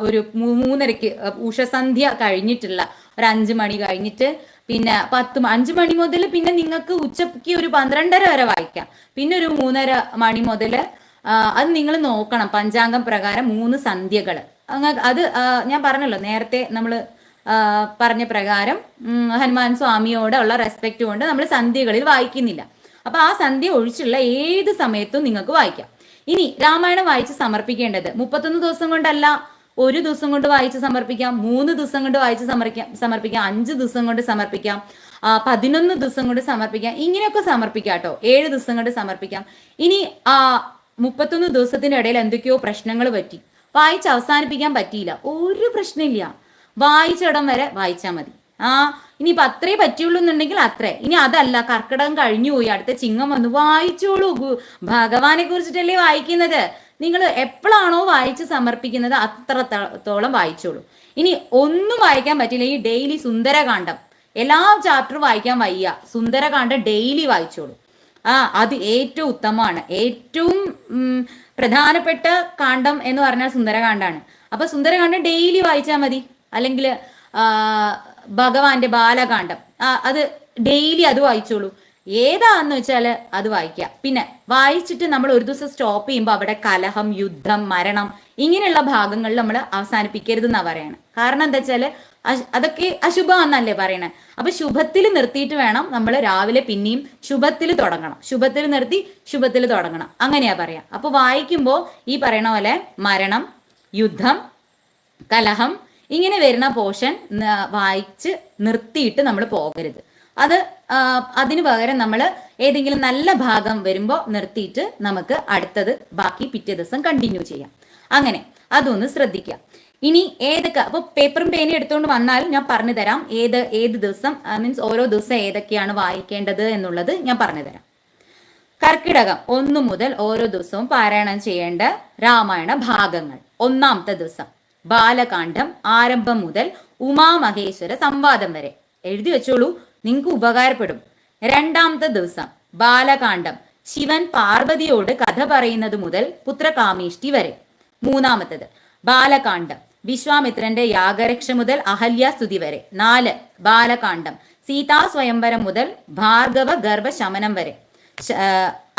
ഒരു 3:30 ഉഷസന്ധ്യ കഴിഞ്ഞിട്ടുള്ള ഒരു 5 മണി കഴിഞ്ഞിട്ട്, പിന്നെ 5 മണി മുതൽ പിന്നെ നിങ്ങൾക്ക് ഉച്ചയ്ക്ക് ഒരു 12:30 വരെ വായിക്കാം. പിന്നെ ഒരു 3:30 മണി മുതൽ അത് നിങ്ങൾ നോക്കണം. പഞ്ചാംഗം പ്രകാരം 3 സന്ധ്യകൾ. അത് ഞാൻ പറഞ്ഞല്ലോ നേരത്തെ നമ്മൾ പറഞ്ഞ പ്രകാരം ഹനുമാൻ സ്വാമിയോട് ഉള്ള റെസ്പെക്ട് കൊണ്ട് നമ്മൾ സന്ധ്യകളിൽ വായിക്കുന്നില്ല. അപ്പൊ ആ സന്ധ്യ ഒഴിച്ചുള്ള ഏത് സമയത്തും നിങ്ങൾക്ക് വായിക്കാം. ഇനി രാമായണം വായിച്ച് സമർപ്പിക്കേണ്ടത് 31 ദിവസം കൊണ്ടല്ല, ഒരു ദിവസം കൊണ്ട് വായിച്ച് സമർപ്പിക്കാം, 3 ദിവസം കൊണ്ട് വായിച്ച് സമർപ്പിക്കാം, 5 ദിവസം കൊണ്ട് സമർപ്പിക്കാം, 11 ദിവസം കൊണ്ട് സമർപ്പിക്കാം. ഇങ്ങനെയൊക്കെ സമർപ്പിക്കാം കേട്ടോ. 7 ദിവസം കൊണ്ട് സമർപ്പിക്കാം. ഇനി 31 ദിവസത്തിനിടയിൽ എന്തൊക്കെയോ പ്രശ്നങ്ങൾ പറ്റി, വായിച്ച് അവസാനിപ്പിക്കാൻ പറ്റിയില്ല, ഒരു പ്രശ്നമില്ല. വായിച്ചിടം വരെ വായിച്ചാൽ മതി. ഇനിയിപ്പൊ അത്രേ പറ്റുള്ളൂ എന്നുണ്ടെങ്കിൽ അത്രേ. ഇനി അതല്ല, കർക്കിടകം കഴിഞ്ഞു പോയി, അടുത്ത ചിങ്ങം വന്നു, വായിച്ചോളൂ. ഭഗവാനെ കുറിച്ചിട്ടല്ലേ വായിക്കുന്നത്. നിങ്ങൾ എപ്പോഴാണോ വായിച്ച് സമർപ്പിക്കുന്നത് അത്രത്തോളം വായിച്ചോളൂ. ഇനി ഒന്നും വായിക്കാൻ പറ്റില്ല, ഈ ഡെയിലി സുന്ദരകാന്ഡം എല്ലാ ചാപ്റ്ററും വായിക്കാൻ വയ്യ, സുന്ദരകാന്ഡം ഡെയിലി വായിച്ചോളൂ. അത് ഏറ്റവും ഉത്തമമാണ്. ഏറ്റവും പ്രധാനപ്പെട്ട കാണ്ഡം എന്ന് പറഞ്ഞാൽ സുന്ദരകാന്ഡാണ്. അപ്പൊ സുന്ദരകാന്ഡം ഡെയിലി വായിച്ചാൽ മതി. അല്ലെങ്കിൽ ഭഗവാന്റെ ബാലകാന്ഡം, അത് ഡെയിലി അത് വായിച്ചോളൂ. ഏതാന്ന് വെച്ചാൽ അത് വായിക്കുക. പിന്നെ വായിച്ചിട്ട് നമ്മൾ ഒരു ദിവസം സ്റ്റോപ്പ് ചെയ്യുമ്പോൾ അവിടെ കലഹം, യുദ്ധം, മരണം ഇങ്ങനെയുള്ള ഭാഗങ്ങളിൽ നമ്മൾ അവസാനിപ്പിക്കരുത് എന്നാ പറയണേ. കാരണം എന്താ വെച്ചാല് അതൊക്കെ അശുഭമാണെന്നല്ലേ പറയണേ. അപ്പൊ ശുഭത്തിൽ നിർത്തിയിട്ട് വേണം നമ്മൾ രാവിലെ പിന്നെയും ശുഭത്തിൽ തുടങ്ങണം. ശുഭത്തിൽ നിർത്തി ശുഭത്തിൽ തുടങ്ങണം, അങ്ങനെയാ പറയാം. അപ്പൊ വായിക്കുമ്പോൾ ഈ പറയണ പോലെ മരണം, യുദ്ധം, കലഹം ഇങ്ങനെ വരുന്ന പോർഷൻ വായിച്ച് നിർത്തിയിട്ട് നമ്മൾ പോകരുത്. അതിന് പകരം നമ്മൾ ഏതെങ്കിലും നല്ല ഭാഗം വരുമ്പോൾ നിർത്തിയിട്ട് നമുക്ക് അടുത്തത് ബാക്കി പിറ്റേ ദിവസം കണ്ടിന്യൂ ചെയ്യാം. അങ്ങനെ അതൊന്ന് ശ്രദ്ധിക്കുക. ഇനി ഏതൊക്കെ, അപ്പൊ പേപ്പറും പേനയും എടുത്തുകൊണ്ട് വന്നാൽ ഞാൻ പറഞ്ഞു തരാം ഏത് ദിവസം, മീൻസ് ഓരോ ദിവസം ഏതൊക്കെയാണ് വായിക്കേണ്ടത് എന്നുള്ളത് ഞാൻ പറഞ്ഞു തരാം. കർക്കിടകം 1 മുതൽ ഓരോ ദിവസവും പാരായണം ചെയ്യേണ്ട രാമായണ ഭാഗങ്ങൾ. 1-ാമത്തെ ദിവസം ബാലകാന്ഡം ആരംഭം മുതൽ ഉമാമഹേശ്വര സംവാദം വരെ. എഴുതി വെച്ചോളൂ, നിങ്ങൾക്ക് ഉപകാരപ്പെടും. 2-ാമത്തെ ദിവസം ബാലകാന്ഡം ശിവൻ പാർവതിയോട് കഥ പറയുന്നത് മുതൽ പുത്രകാമേഷ്ടി വരെ. 3-ാമത്തേത് ബാലകാന്ഡം വിശ്വാമിത്രന്റെ യാഗരക്ഷ മുതൽ അഹല്യാസ്തുതി വരെ. 4 ബാലകാന്ഡം സീതാ സ്വയംവരം മുതൽ ഭാർഗവ ഗർഭശമനം വരെ.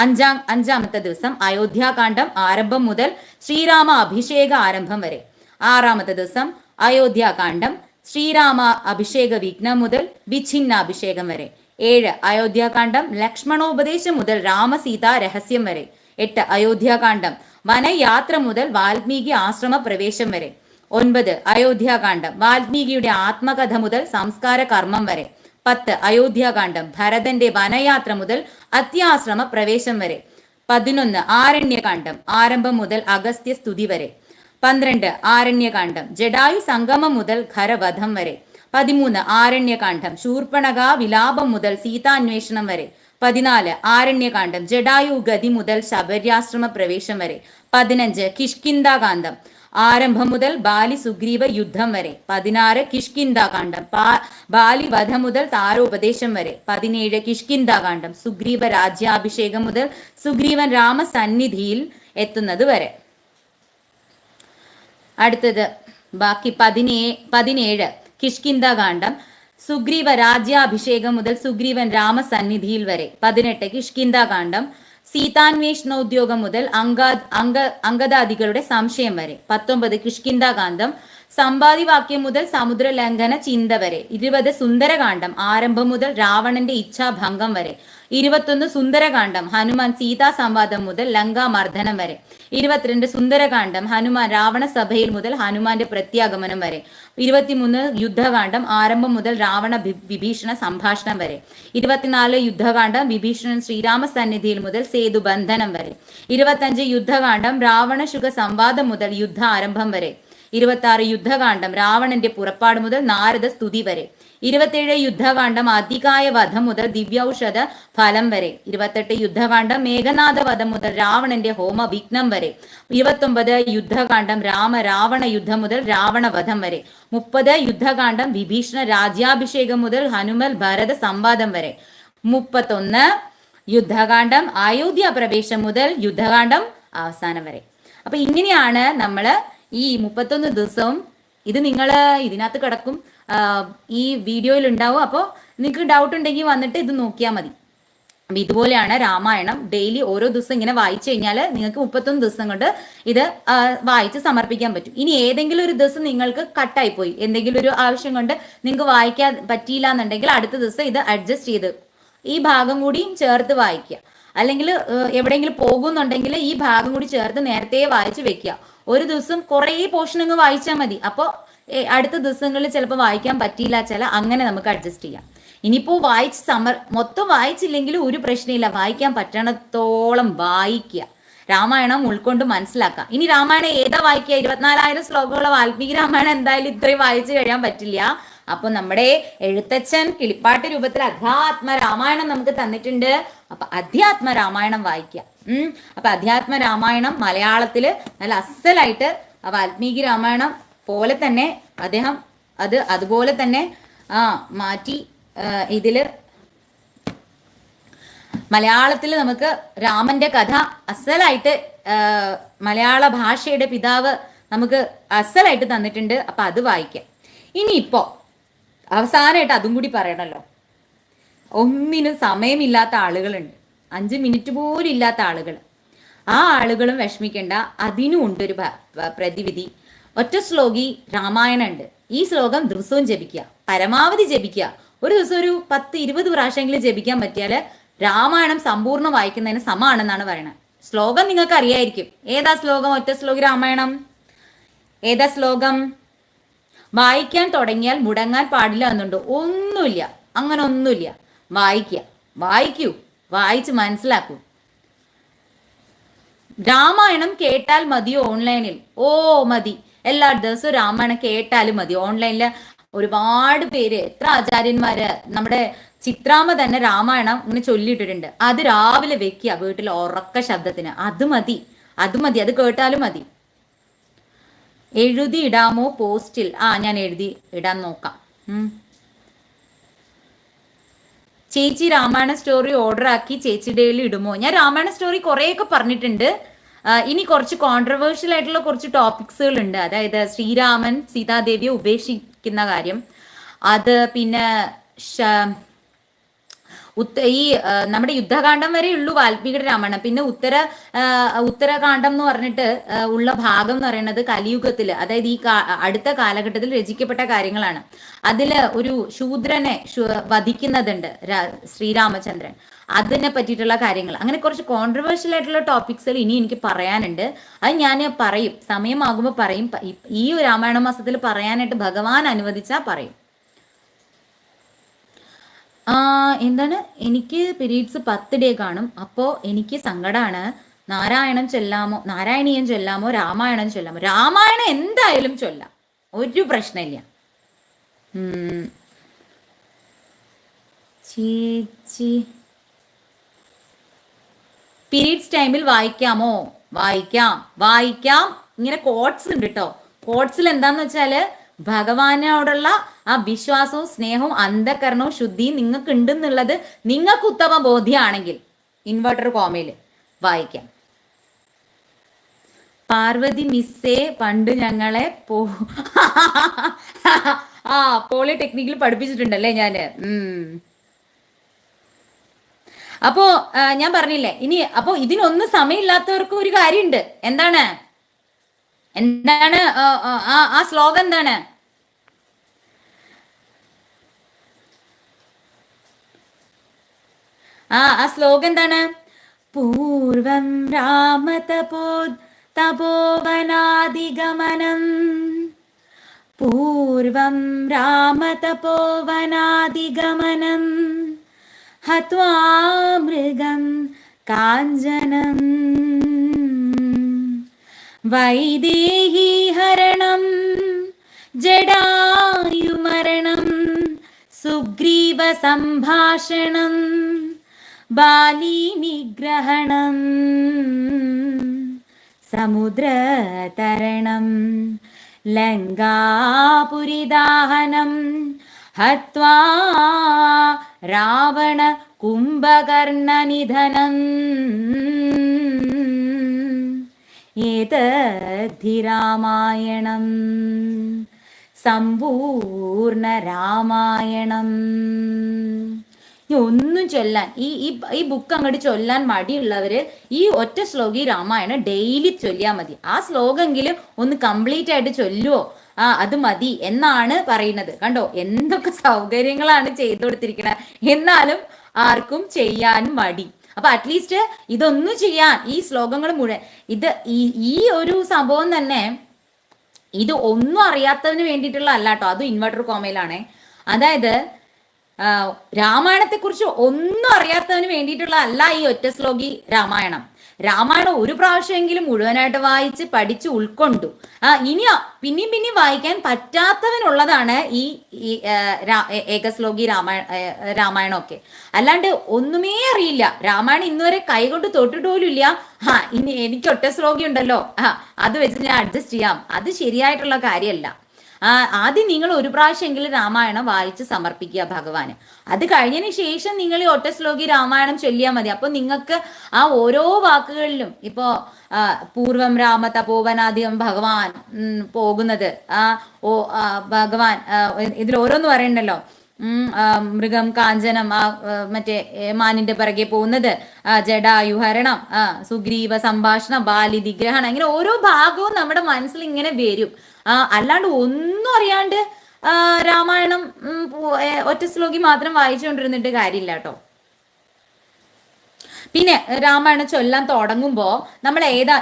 5-ാമത്തെ ദിവസം അയോധ്യാകാന്ഡം ആരംഭം മുതൽ ശ്രീരാമ അഭിഷേക ആരംഭം വരെ. 6-ാമത്തെ ദിവസം അയോധ്യാകാന്ഡം ശ്രീരാമ അഭിഷേക വിഘ്നം മുതൽ വിഛിന്നാഭിഷേകം വരെ. 7 അയോധ്യാകാന്ഡം ലക്ഷ്മണോപദേശം മുതൽ രാമസീതാ രഹസ്യം വരെ. 8 അയോധ്യാകാന്ഡം വനയാത്ര മുതൽ വാൽമീകി ആശ്രമ പ്രവേശം വരെ. 9 അയോധ്യാകാന്ഡം വാൽമീകിയുടെ ആത്മകഥ മുതൽ സംസ്കാര കർമ്മം വരെ. 10 അയോധ്യാകാന്ഡം ഭരതന്റെ വനയാത്ര മുതൽ അത്യാശ്രമ പ്രവേശം വരെ. 11 ആരണ്യകാന്ഡം ആരംഭം മുതൽ അഗസ്ത്യ സ്തുതി വരെ. 12 ആരണ്യകാന്ഡം ജഡായു സംഗമം മുതൽ ഖരവധം വരെ. 13 ആരണ്യകാന്ഡം ശൂർപ്പണഖ വിലാപം മുതൽ സീതാന്വേഷണം വരെ. 14 ആരണ്യകാന്ഡം ജഡായു ഗതി മുതൽ ശബര്യാശ്രമ പ്രവേശം വരെ. 15 കിഷ്കിന്ധാകാന്ഡം ആരംഭം മുതൽ ബാലി സുഗ്രീവ യുദ്ധം വരെ. 16 കിഷ്കിന്ധാകാന്ഡം ബാലി വധം മുതൽ താരോപദേശം വരെ. 17 കിഷ്കിന്ധാകാന്ഡം സുഗ്രീവ രാജ്യാഭിഷേകം മുതൽ സുഗ്രീവൻ രാമസന്നിധിയിൽ എത്തുന്നത് വരെ. അടുത്തത് ബാക്കി 17 കിഷ്കിന്ധാകാന്ഡം സുഗ്രീവ രാജ്യാഭിഷേകം മുതൽ സുഗ്രീവൻ രാമസന്നിധിയിൽ വരെ. 18 കിഷ്കിന്ധാകാന്ഡം സീതാന്വേഷണോദ്യോഗം മുതൽ അംഗദാദികളുടെ സംശയം വരെ. 19 കിഷ്കിന്ധാകാന്ഡം സമ്പാദിവാക്യം മുതൽ സമുദ്ര ലംഘന ചിന്ത വരെ. 20 സുന്ദരകാന്ഡം ആരംഭം മുതൽ രാവണന്റെ ഇച്ഛാഭംഗം വരെ. 21 സുന്ദരകാന്ഡം ഹനുമാൻ സീതാ സംവാദം മുതൽ ലങ്കാമർദ്ദനം വരെ. 22 സുന്ദരകാന്ഡം ഹനുമാൻ രാവണ സഭയിൽ മുതൽ ഹനുമാന്റെ പ്രത്യാഗമനം വരെ. 23 യുദ്ധകാന്ഡം ആരംഭം മുതൽ രാവണ വിഭീഷണ സംഭാഷണം വരെ. 24 യുദ്ധകാന്ഡം വിഭീഷണൻ ശ്രീരാമ സന്നിധിയിൽ മുതൽ സേതുബന്ധനം വരെ. 25 യുദ്ധകാന്ഡം രാവണ ശുക സംവാദം മുതൽ യുദ്ധ ആരംഭം വരെ. 26 യുദ്ധകാന്ഡം രാവണന്റെ പുറപ്പാട് മുതൽ നാരദ സ്തുതി വരെ. 27 യുദ്ധകാന്ഡം അതികായ വധം മുതൽ ദിവ്യൌഷധ ഫലം വരെ. 28 യുദ്ധകാന്ഡം മേഘനാഥ വധം മുതൽ രാവണന്റെ ഹോമ വിഘ്നം വരെ. 29 യുദ്ധകാന്ഡം രാവണ യുദ്ധം മുതൽ രാവണ വധം വരെ. 30 യുദ്ധകാന്ഡം വിഭീഷണ രാജ്യാഭിഷേകം മുതൽ ഹനുമൽ ഭരത സംവാദം വരെ. 31 യുദ്ധകാന്ഡം അയോധ്യ പ്രവേശം മുതൽ യുദ്ധകാന്ഡം അവസാനം വരെ. അപ്പൊ ഇങ്ങനെയാണ് നമ്മള് ഈ 31 ദിവസവും ഇത് നിങ്ങൾ ഇതിനകത്ത് കിടക്കും, ഈ വീഡിയോയിൽ ഉണ്ടാവും. അപ്പോൾ നിങ്ങൾക്ക് ഡൗട്ട് ഉണ്ടെങ്കിൽ വന്നിട്ട് ഇത് നോക്കിയാൽ മതി. അപ്പം ഇതുപോലെയാണ് രാമായണം ഡെയിലി ഓരോ ദിവസം ഇങ്ങനെ വായിച്ചു കഴിഞ്ഞാൽ നിങ്ങൾക്ക് 31 ദിവസം കൊണ്ട് ഇത് വായിച്ച് സമർപ്പിക്കാൻ പറ്റും. ഇനി ഏതെങ്കിലും ഒരു ദിവസം നിങ്ങൾക്ക് കട്ടായി പോയി, എന്തെങ്കിലും ഒരു ആവശ്യം കൊണ്ട് നിങ്ങൾക്ക് വായിക്കാൻ പറ്റിയില്ല എന്നുണ്ടെങ്കിൽ അടുത്ത ദിവസം ഇത് അഡ്ജസ്റ്റ് ചെയ്ത് ഈ ഭാഗം കൂടിയും ചേർത്ത് വായിക്കുക. അല്ലെങ്കിൽ എവിടെയെങ്കിലും പോകുന്നുണ്ടെങ്കിൽ ഈ ഭാഗം കൂടി ചേർത്ത് നേരത്തെ വായിച്ച് വെക്കുക. ഒരു ദിവസം കുറേ പോർഷൻ അങ്ങ് വായിച്ചാൽ മതി. അപ്പോൾ അടുത്ത ദിവസങ്ങളിൽ ചിലപ്പോൾ വായിക്കാൻ പറ്റിയില്ല അങ്ങനെ നമുക്ക് അഡ്ജസ്റ്റ് ചെയ്യാം. ഇനിയിപ്പോൾ മൊത്തം വായിച്ചില്ലെങ്കിലും ഒരു പ്രശ്നമില്ല, വായിക്കാൻ പറ്റണത്തോളം വായിക്കുക, രാമായണം ഉൾക്കൊണ്ട് മനസ്സിലാക്കുക. ഇനി രാമായണം ഏതാ വായിക്കുക? 24,000 ശ്ലോകമുള്ള വാൽമീകി രാമായണം എന്തായാലും ഇത്രയും വായിച്ചു കഴിയാൻ പറ്റില്ല. അപ്പൊ നമ്മുടെ എഴുത്തച്ഛൻ കിളിപ്പാട്ട് രൂപത്തിൽ അധ്യാത്മ രാമായണം നമുക്ക് തന്നിട്ടുണ്ട്. അപ്പൊ അധ്യാത്മ രാമായണം വായിക്കുക. അപ്പൊ അധ്യാത്മ രാമായണം മലയാളത്തില് നല്ല അസലായിട്ട് വാൽമീകി രാമായണം പോലെ തന്നെ അദ്ദേഹം അതുപോലെ തന്നെ മാറ്റി ഇതില് മലയാളത്തിൽ നമുക്ക് രാമന്റെ കഥ അസലായിട്ട് മലയാള ഭാഷയുടെ പിതാവ് നമുക്ക് അസലായിട്ട് തന്നിട്ടുണ്ട്. അപ്പൊ അത് വായിക്കാം. ഇനിയിപ്പോ അവസാനമായിട്ട് അതും കൂടി പറയണല്ലോ, ഒന്നിനും സമയമില്ലാത്ത ആളുകളുണ്ട്, 5 മിനിറ്റ് പോലും ഇല്ലാത്ത ആളുകൾ. ആ ആളുകളും വിഷമിക്കേണ്ട, അതിനും ഉണ്ടൊരു പ്രതിവിധി. ഒറ്റ ശ്ലോകി രാമായണം ഉണ്ട്. ഈ ശ്ലോകം ദിവസവും ജപിക്കുക, പരമാവധി ജപിക്കുക. ഒരു ദിവസം ഒരു 10-20 പ്രാവശ്യമെങ്കിലും ജപിക്കാൻ പറ്റിയാൽ രാമായണം സമ്പൂർണ്ണം വായിക്കുന്നതിന് സമാണെന്നാണ് പറയുന്നത്. ശ്ലോകം നിങ്ങൾക്ക് അറിയായിരിക്കും. ഏതാ ശ്ലോകം? ഒറ്റ ശ്ലോകി രാമായണം. ഏതാ ശ്ലോകം? വായിക്കാൻ തുടങ്ങിയാൽ മുടങ്ങാൻ പാടില്ല എന്നുണ്ടോ? ഒന്നുമില്ല, അങ്ങനെ ഒന്നുമില്ല. വായിക്കൂ, വായിച്ച് മനസ്സിലാക്കൂ. രാമായണം കേട്ടാൽ മതിയോ ഓൺലൈനിൽ? മതി. എല്ലാ ദിവസവും രാമായണം കേട്ടാലും മതി. ഓൺലൈനില് ഒരുപാട് പേര്, എത്ര ആചാര്യന്മാര്, നമ്മുടെ ചിത്രാമ്മ തന്നെ രാമായണം ഇങ്ങനെ ചൊല്ലിയിട്ടിട്ടുണ്ട്. അത് രാവിലെ വെക്കുക വീട്ടിൽ ഉറക്ക ശബ്ദത്തിന്. അത് മതി. അത് കേട്ടാലും മതി. എഴുതി ഇടാമോ പോസ്റ്റിൽ? ഞാൻ എഴുതി ഇടാൻ നോക്കാം. ചേച്ചി രാമായണ സ്റ്റോറി ഓർഡർ ആക്കി ചേച്ചി ഡെയിലി ഇടുമോ? ഞാൻ രാമായണ സ്റ്റോറി കുറേയൊക്കെ പറഞ്ഞിട്ടുണ്ട്. ഇനി കുറച്ച് കോൺട്രവേഴ്ഷ്യൽ ആയിട്ടുള്ള കുറച്ച് ടോപ്പിക്സുകൾ ഉണ്ട്. അതായത് ശ്രീരാമൻ സീതാദേവിയെ ഉപേക്ഷിക്കുന്ന കാര്യം, അത് പിന്നെ ഈ നമ്മുടെ യുദ്ധകാന്ഡം വരെ ഉള്ളൂ വാൽമീകിയുടെ രാമായണം. പിന്നെ ഉത്തരകാന്ഡം എന്ന് പറഞ്ഞിട്ട് ഉള്ള ഭാഗം എന്ന് പറയുന്നത് കലിയുഗത്തില്, അതായത് ഈ അടുത്ത കാലഘട്ടത്തിൽ രചിക്കപ്പെട്ട കാര്യങ്ങളാണ്. അതില് ഒരു ശൂദ്രനെ വധിക്കുന്നതുണ്ട് ശ്രീരാമചന്ദ്രൻ. അതിനെ പറ്റിയിട്ടുള്ള കാര്യങ്ങൾ, അങ്ങനെ കുറച്ച് കോൺട്രവേഴ്ഷ്യൽ ആയിട്ടുള്ള ടോപ്പിക്സിൽ ഇനി എനിക്ക് പറയാനുണ്ട്. അത് ഞാൻ പറയും, സമയമാകുമ്പോൾ പറയും. ഈ രാമായണ മാസത്തിൽ പറയാനായിട്ട് ഭഗവാൻ അനുവദിച്ചാൽ പറയും. എന്താണ്, എനിക്ക് പീരീഡ്സ് 10 ഡേ കാണും. അപ്പോൾ എനിക്ക് സങ്കടമാണ്. നാരായണം ചൊല്ലാമോ, നാരായണീയം ചൊല്ലാമോ, രാമായണം ചൊല്ലാമോ? രാമായണം എന്തായാലും ചൊല്ലാം, ഒരു പ്രശ്നമില്ല. ചേച്ചി പീരീഡ്സ് ടൈമിൽ വായിക്കാമോ? വായിക്കാം. ഇങ്ങനെ കോട്ട്സ് ഉണ്ട് കേട്ടോ. കോട്ട്സിൽ എന്താന്ന് വെച്ചാല് ഭഗവാനോടുള്ള ആ വിശ്വാസവും സ്നേഹവും അന്ധകരണവും ശുദ്ധിയും നിങ്ങൾക്ക് ഉണ്ടെന്നുള്ളത് നിങ്ങൾക്ക് ഉത്തമ ബോധ്യമാണെങ്കിൽ ഇൻവെർട്ടർ കോമയില് വായിക്കാം. പാർവതി മിസ്സേ പണ്ട് ഞങ്ങളെ പോളിടെക്നിക്കിൽ പഠിപ്പിച്ചിട്ടുണ്ടല്ലേ ഞാന്. അപ്പോ ഞാൻ പറഞ്ഞില്ലേ, ഇനി അപ്പോ ഇതിനൊന്നും സമയമില്ലാത്തവർക്ക് ഒരു കാര്യമുണ്ട്. എന്താണ് ആ ശ്ലോകം എന്താണ്? ആ ശ്ലോകം എന്താണ്? പൂർവം തപോവനാദിഗമനം, പൂർവം രാമതപോവനാദിഗമനം, ഹത്വാ മൃഗം കാഞ്ചനം, വൈദേഹി ഹരണം, ജടായുമരണം, സുഗ്രീവ സംഭാഷണം, ബാലി നിഗ്രഹണം, സമുദ്രതരണം, ലങ്കാപുരിദാഹനം, ഹത്വാ രാവണ കുംഭകർണനിധനം, ഏതദ്ധി രാമായണം സമ്പൂർണ്ണ രാമായണം. ഒന്നും ചൊല്ലാൻ ഈ ബുക്ക് അങ്ങോട്ട് ചൊല്ലാൻ മടിയുള്ളവര് ഈ ഒറ്റ ശ്ലോകം ഈ രാമായണം ഡെയിലി ചൊല്ലിയാൽ മതി. ആ ശ്ലോകമെങ്കിലും ഒന്ന് കംപ്ലീറ്റ് ആയിട്ട് ചൊല്ലുവോ, അത് മതി എന്നാണ് പറയുന്നത്. കണ്ടോ എന്തൊക്കെ സൗകര്യങ്ങളാണ് ചെയ്തു കൊടുത്തിരിക്കുന്നത്, എന്നാലും ആർക്കും ചെയ്യാൻ മടി. അപ്പൊ അറ്റ്ലീസ്റ്റ് ഇതൊന്നും ചെയ്യാൻ, ഈ ശ്ലോകങ്ങൾ മുഴുവൻ ഈ ഒരു സംഭവം തന്നെ ഇത് ഒന്നും അറിയാത്തതിന് വേണ്ടിയിട്ടുള്ള അല്ല കേട്ടോ. അതും ഇൻവെർട്ടർ കോമയിലാണേ. അതായത് രാമായണത്തെ കുറിച്ച് ഒന്നും അറിയാത്തവന് വേണ്ടിയിട്ടുള്ള അല്ല ഈ ഒറ്റ ശ്ലോകി രാമായണം. രാമായണം ഒരു പ്രാവശ്യമെങ്കിലും മുഴുവനായിട്ട് വായിച്ച് പഠിച്ച് ഉൾക്കൊണ്ടു. ഇനി പിന്നെയും വായിക്കാൻ പറ്റാത്തവനുള്ളതാണ് ഈ ഏകശ്ലോകി രാമായണമൊക്കെ. അല്ലാണ്ട് ഒന്നുമേ അറിയില്ല, രാമായണം ഇന്നുവരെ കൈകൊണ്ട് തൊട്ടിട്ട് പോലും ഇല്ല. ഇനി എനിക്ക് ഒറ്റ ശ്ലോകി ഉണ്ടല്ലോ, അത് വെച്ച് ഞാൻ അഡ്ജസ്റ്റ് ചെയ്യാം, അത് ശരിയായിട്ടുള്ള കാര്യമല്ല. ആദ്യം നിങ്ങൾ ഒരു പ്രാവശ്യമെങ്കിലും രാമായണം വായിച്ച് സമർപ്പിക്കുക ഭഗവാന്. അത് കഴിഞ്ഞതിന് ശേഷം നിങ്ങൾ ഈ ഒറ്റ ശ്ലോകി രാമായണം ചൊല്ലിയാൽ മതി. അപ്പൊ നിങ്ങൾക്ക് ആ ഓരോ വാക്കുകളിലും ഇപ്പോ പൂർവം രാമ തപോവനാദികം ഭഗവാൻ പോകുന്നത്, ഭഗവാൻ ഇതിൽ ഓരോന്ന് പറയണ്ടല്ലോ. മൃഗം കാഞ്ചനം, മറ്റേ മാനിന്റെ പിറകെ പോകുന്നത്, ജടായുഹരണം, സുഗ്രീവ സംഭാഷണം, ബാലി നിഗ്രഹണം, ഇങ്ങനെ ഓരോ ഭാഗവും നമ്മുടെ മനസ്സിൽ ഇങ്ങനെ വരും. അല്ലാണ്ട് ഒന്നും അറിയാണ്ട് രാമായണം ഒറ്റ ശ്ലോകി മാത്രം വായിച്ചുകൊണ്ടിരുന്നിട്ട് കാര്യമില്ല കേട്ടോ. പിന്നെ രാമായണം ചൊല്ലാൻ തുടങ്ങുമ്പോ നമ്മൾ എല്ലാ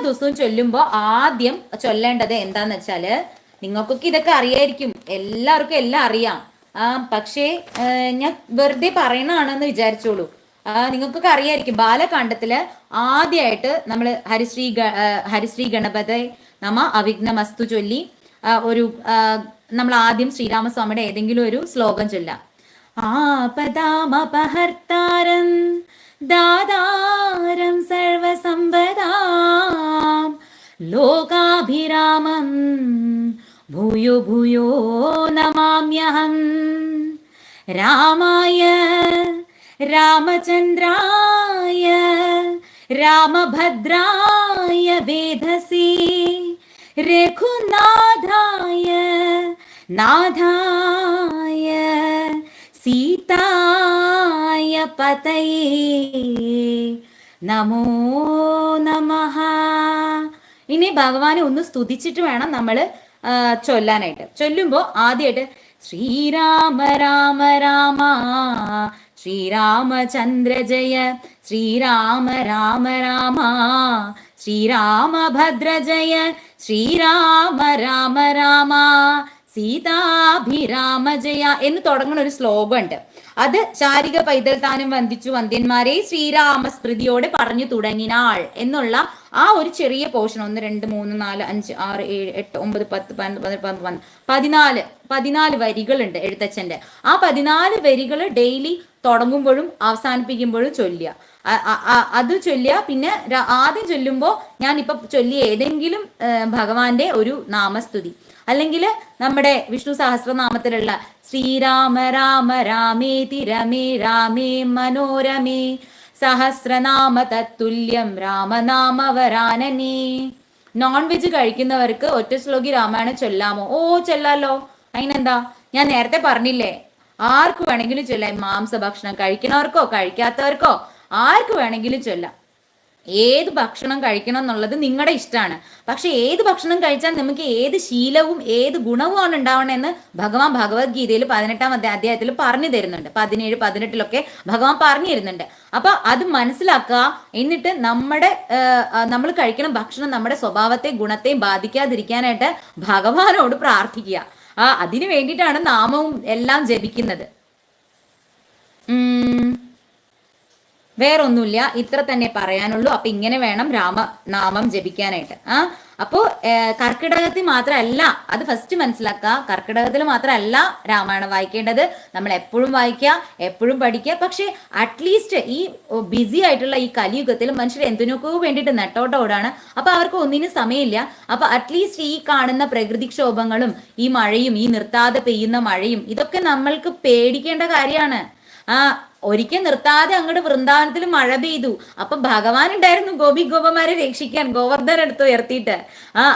ദിവസവും ചൊല്ലുമ്പോ ആദ്യം ചൊല്ലേണ്ടത് എന്താന്ന് വെച്ചാല്, നിങ്ങൾക്കൊക്കെ ഇതൊക്കെ അറിയായിരിക്കും, എല്ലാവർക്കും എല്ലാം അറിയാം. പക്ഷേ ഞാൻ വെറുതെ പറയണതാണെന്ന് വിചാരിച്ചോളൂ. നിങ്ങൾക്കൊക്കെ അറിയായിരിക്കും, ബാലകാണ്ഡത്തില് ആദ്യമായിട്ട് നമ്മൾ ഹരിശ്രീ ഗണപതി നമ അവിഘ്നമസ്തു ചൊല്ലി നമ്മൾ ആദ്യം ശ്രീരാമസ്വാമിയുടെ ഏതെങ്കിലും ഒരു ശ്ലോകം ചൊല്ലാം. ആപദാമപഹർത്താരം ദാതാരം സർവസമ്പദാം ലോകാഭിരാമം ഭൂയോ ഭൂയോ നമാമ്യഹം രാമായ രാമചന്ദ്രായ രാമഭദ്രായ വേധസി രഘുനാഥായ നാഥായ സീതായ പതയേ നമോ നമഃ. ഇനി ഭഗവാനെ ഒന്ന് സ്തുതിച്ചിട്ട് വേണം നമ്മൾ ചൊല്ലാനായിട്ട്. ചൊല്ലുമ്പോൾ ആദ്യമായിട്ട് ശ്രീരാമ രാമ രാമ ശ്രീരാമചന്ദ്ര ജയ ശ്രീരാമ രാമ രാമ ശ്രീരാമഭദ്ര ജയ ശ്രീരാമ രാമ രാമ സീതാഭിരാമ ജയ എന്ന് തുടങ്ങുന്ന ഒരു ശ്ലോകം ഉണ്ട്. അത് ശാരിക പൈതൽ താനും വന്ദിച്ചു വന്ധ്യന്മാരെ ശ്രീരാമസ്മൃതിയോടെ പറഞ്ഞു തുടങ്ങിനാൾ എന്നുള്ള ആ ഒരു ചെറിയ പോർഷൻ 1 2 3 4 5 6 7 8 9 10 11 12 14 വരികളുണ്ട് എഴുത്തച്ഛന്റെ. ആ 14 വരികൾ ഡെയിലി തുടങ്ങുമ്പോഴും അവസാനിപ്പിക്കുമ്പോഴും ചൊല്ലുക. അത് ചൊല്ലുക. പിന്നെ ആദ്യം ചൊല്ലുമ്പോൾ ഞാൻ ഇപ്പൊ ചൊല്ലിയ ഏതെങ്കിലും ഭഗവാന്റെ ഒരു നാമസ്തുതി, അല്ലെങ്കിൽ നമ്മുടെ വിഷ്ണു സഹസ്രനാമത്തിലുള്ള ശ്രീരാമ രാമ രാമേതി രമേ രാമേ മനോരമേ സഹസ്രനാമ തത്തുല്യം രാമനാമവരാനനേ. നോൺ വെജ് കഴിക്കുന്നവർക്ക് ഒറ്റ ശ്ലോകി രാമായണം ചൊല്ലാമോ? ഓ ചൊല്ലാലോ, അതിനെന്താ. ഞാൻ നേരത്തെ പറഞ്ഞില്ലേ, ആർക്ക് വേണമെങ്കിലും ചൊല്ലാം. മാംസഭക്ഷണം കഴിക്കുന്നവർക്കോ കഴിക്കാത്തവർക്കോ ആർക്ക് വേണമെങ്കിലും ചൊല്ലാം. ഏത് ഭക്ഷണം കഴിക്കണം എന്നുള്ളത് നിങ്ങളുടെ ഇഷ്ടമാണ്. പക്ഷെ ഏത് ഭക്ഷണം കഴിച്ചാൽ നമുക്ക് ഏത് ശീലവും ഏത് ഗുണവുമാണ് ഉണ്ടാവണമെന്ന് ഭഗവാൻ ഭഗവത്ഗീതയിൽ 18-ാം അധ്യായത്തിൽ പറഞ്ഞു തരുന്നുണ്ട്. 17, 18 ഭഗവാൻ പറഞ്ഞു തരുന്നുണ്ട്. അപ്പൊ അത് മനസ്സിലാക്കുക. എന്നിട്ട് നമ്മൾ കഴിക്കുന്ന ഭക്ഷണം നമ്മുടെ സ്വഭാവത്തെ ഗുണത്തെയും ബാധിക്കാതിരിക്കാനായിട്ട് ഭഗവാനോട് പ്രാർത്ഥിക്കുക. അതിനു വേണ്ടിയിട്ടാണ് നാമവും എല്ലാം ജപിക്കുന്നത്. വേറൊന്നുമില്ല, ഇത്ര തന്നെ പറയാനുള്ളൂ. അപ്പൊ ഇങ്ങനെ വേണം രാമനാമം ജപിക്കാനായിട്ട്. അപ്പോ കർക്കിടകത്തിൽ മാത്രമല്ല, അത് ഫസ്റ്റ് മനസ്സിലാക്കുക, കർക്കിടകത്തിൽ മാത്രമല്ല രാമായണം വായിക്കേണ്ടത്. നമ്മൾ എപ്പോഴും വായിക്കുക, എപ്പോഴും പഠിക്കുക. പക്ഷെ അറ്റ്ലീസ്റ്റ് ഈ ബിസി ആയിട്ടുള്ള ഈ കലിയുഗത്തിൽ മനുഷ്യർ എന്തിനൊക്കെ വേണ്ടിയിട്ട് നെട്ടോട്ടോടാണ്. അപ്പൊ അവർക്ക് ഒന്നിനും സമയമില്ല. അപ്പൊ അറ്റ്ലീസ്റ്റ് ഈ കാണുന്ന പ്രകൃതിക്ഷോഭങ്ങളും ഈ മഴയും ഈ നിർത്താതെ പെയ്യുന്ന മഴയും ഇതൊക്കെ നമ്മൾക്ക് പേടിക്കേണ്ട കാര്യമാണ്. ഒരിക്കൽ നിർത്താതെ അങ്ങോട്ട് വൃന്ദാവനത്തിൽ മഴ പെയ്തു. അപ്പൊ ഭഗവാൻ ഉണ്ടായിരുന്നു ഗോപിമാരെ രക്ഷിക്കാൻ, ഗോവർദ്ധൻ എടുത്ത് ഉയർത്തിയിട്ട്.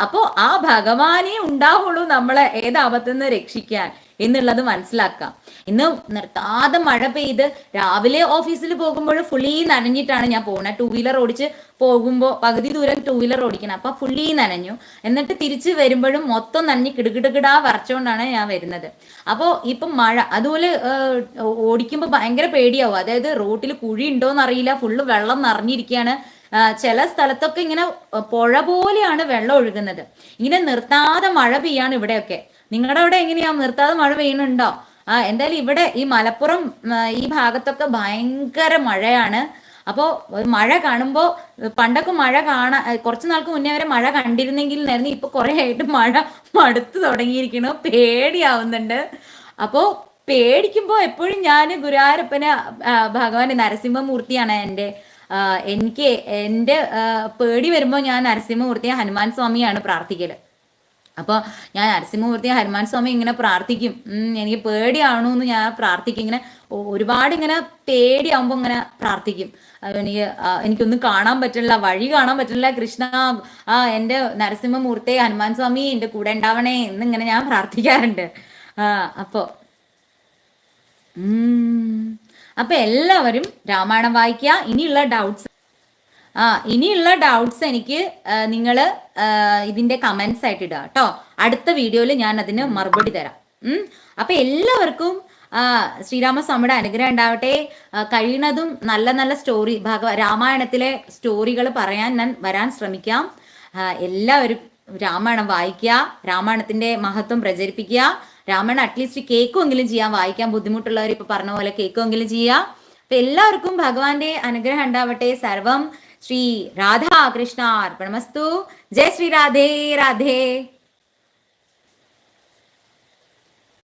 അപ്പോ ആ ഭഗവാനേ ഉണ്ടാവുള്ളൂ നമ്മളെ ഏതാപത്തുനിന്ന് രക്ഷിക്കാൻ എന്നുള്ളത് മനസ്സിലാക്കാം. ഇന്ന് നിർത്താതെ മഴ പെയ്ത് രാവിലെ ഓഫീസിൽ പോകുമ്പോൾ ഫുള്ളി നനഞ്ഞിട്ടാണ് ഞാൻ പോകുന്നത്. 2 വീലർ ഓടിച്ച് പോകുമ്പോൾ പകുതി ദൂരം 2 വീലർ ഓടിക്കണം. അപ്പൊ ഫുള്ളി നനഞ്ഞു. എന്നിട്ട് തിരിച്ച് വരുമ്പോഴും മൊത്തം നനഞ്ഞ് കിടുകിടുകിടാ വരച്ചോണ്ടാണ് ഞാൻ വരുന്നത്. അപ്പോൾ ഇപ്പം മഴ അതുപോലെ ഓടിക്കുമ്പോൾ ഭയങ്കര പേടിയാവും. അതായത് റോട്ടിൽ കുഴി ഉണ്ടോന്ന് അറിയില്ല, ഫുള്ള് വെള്ളം നിറഞ്ഞിരിക്കുകയാണ്. ചില സ്ഥലത്തൊക്കെ ഇങ്ങനെ പുഴ പോലെയാണ് വെള്ളം ഒഴുകുന്നത്. ഇങ്ങനെ നിർത്താതെ മഴ പെയ്യാണ് ഇവിടെയൊക്കെ. നിങ്ങളുടെ അവിടെ എങ്ങനെയാ, നിർത്താതെ മഴ പെയ്യുന്നുണ്ടോ? എന്തായാലും ഇവിടെ ഈ മലപ്പുറം ഈ ഭാഗത്തൊക്കെ ഭയങ്കര മഴയാണ്. അപ്പോൾ മഴ കാണുമ്പോൾ പണ്ടൊക്കെ മഴ കുറച്ചു നാൾക്ക് മുന്നേ വരെ മഴ കണ്ടിരുന്നെങ്കിൽ ഇപ്പൊ കുറെ ആയിട്ട് മഴ മടുത്തു തുടങ്ങിയിരിക്കണു. പേടിയാവുന്നുണ്ട്. അപ്പോ പേടിക്കുമ്പോ എപ്പോഴും ഞാൻ ഗുരുവായൂരപ്പന് ഭഗവാന്റെ നരസിംഹമൂർത്തിയാണ് എനിക്ക് എന്റെ പേടി വരുമ്പോൾ ഞാൻ നരസിംഹമൂർത്തിയെ ഹനുമാൻ സ്വാമിയാണ് പ്രാർത്ഥിക്കല്. അപ്പോൾ ഞാൻ നരസിംഹമൂർത്തി ഹനുമാൻ സ്വാമി ഇങ്ങനെ പ്രാർത്ഥിക്കും. എനിക്ക് പേടിയാവണമെന്ന് ഞാൻ പ്രാർത്ഥിക്കും. ഇങ്ങനെ ഒരുപാട് ഇങ്ങനെ പേടിയാവുമ്പോൾ ഇങ്ങനെ പ്രാർത്ഥിക്കും. എനിക്കൊന്നും കാണാൻ പറ്റില്ല, വഴി കാണാൻ പറ്റില്ല. കൃഷ്ണ എൻ്റെ നരസിംഹമൂർത്തി ഹനുമാൻ സ്വാമി എൻ്റെ കൂടെ ഉണ്ടാവണേ എന്നിങ്ങനെ ഞാൻ പ്രാർത്ഥിക്കാറുണ്ട്. അപ്പൊ എല്ലാവരും രാമായണം വായിക്കുക. ഇനിയുള്ള ഡൗട്ട്സ് എനിക്ക് നിങ്ങൾ ഇതിന്റെ കമന്റ്സ് ആയിട്ട് ഇടുക കേട്ടോ. അടുത്ത വീഡിയോയിൽ ഞാൻ അതിന് മറുപടി തരാം. അപ്പൊ എല്ലാവർക്കും ശ്രീരാമസ്വാമിയുടെ അനുഗ്രഹം ഉണ്ടാവട്ടെ. കഴിയുന്നതും നല്ല നല്ല സ്റ്റോറി രാമായണത്തിലെ സ്റ്റോറികൾ പറയാൻ ഞാൻ വരാൻ ശ്രമിക്കാം. എല്ലാവരും രാമായണം വായിക്കുക, രാമായണത്തിന്റെ മഹത്വം പ്രചരിപ്പിക്കുക. രാമായണം അറ്റ്ലീസ്റ്റ് കേക്കുമെങ്കിലും ചെയ്യാം. വായിക്കാൻ ബുദ്ധിമുട്ടുള്ളവർ ഇപ്പൊ പറഞ്ഞ പോലെ കേക്കുമെങ്കിലും ചെയ്യാം. അപ്പൊ എല്ലാവർക്കും ഭഗവാന്റെ അനുഗ്രഹം ഉണ്ടാവട്ടെ. സർവം ശ്രീ രാധാ കൃഷ്ണ അർപ്പണമസ്തു. ജയ ശ്രീ രാധേ രാധേ.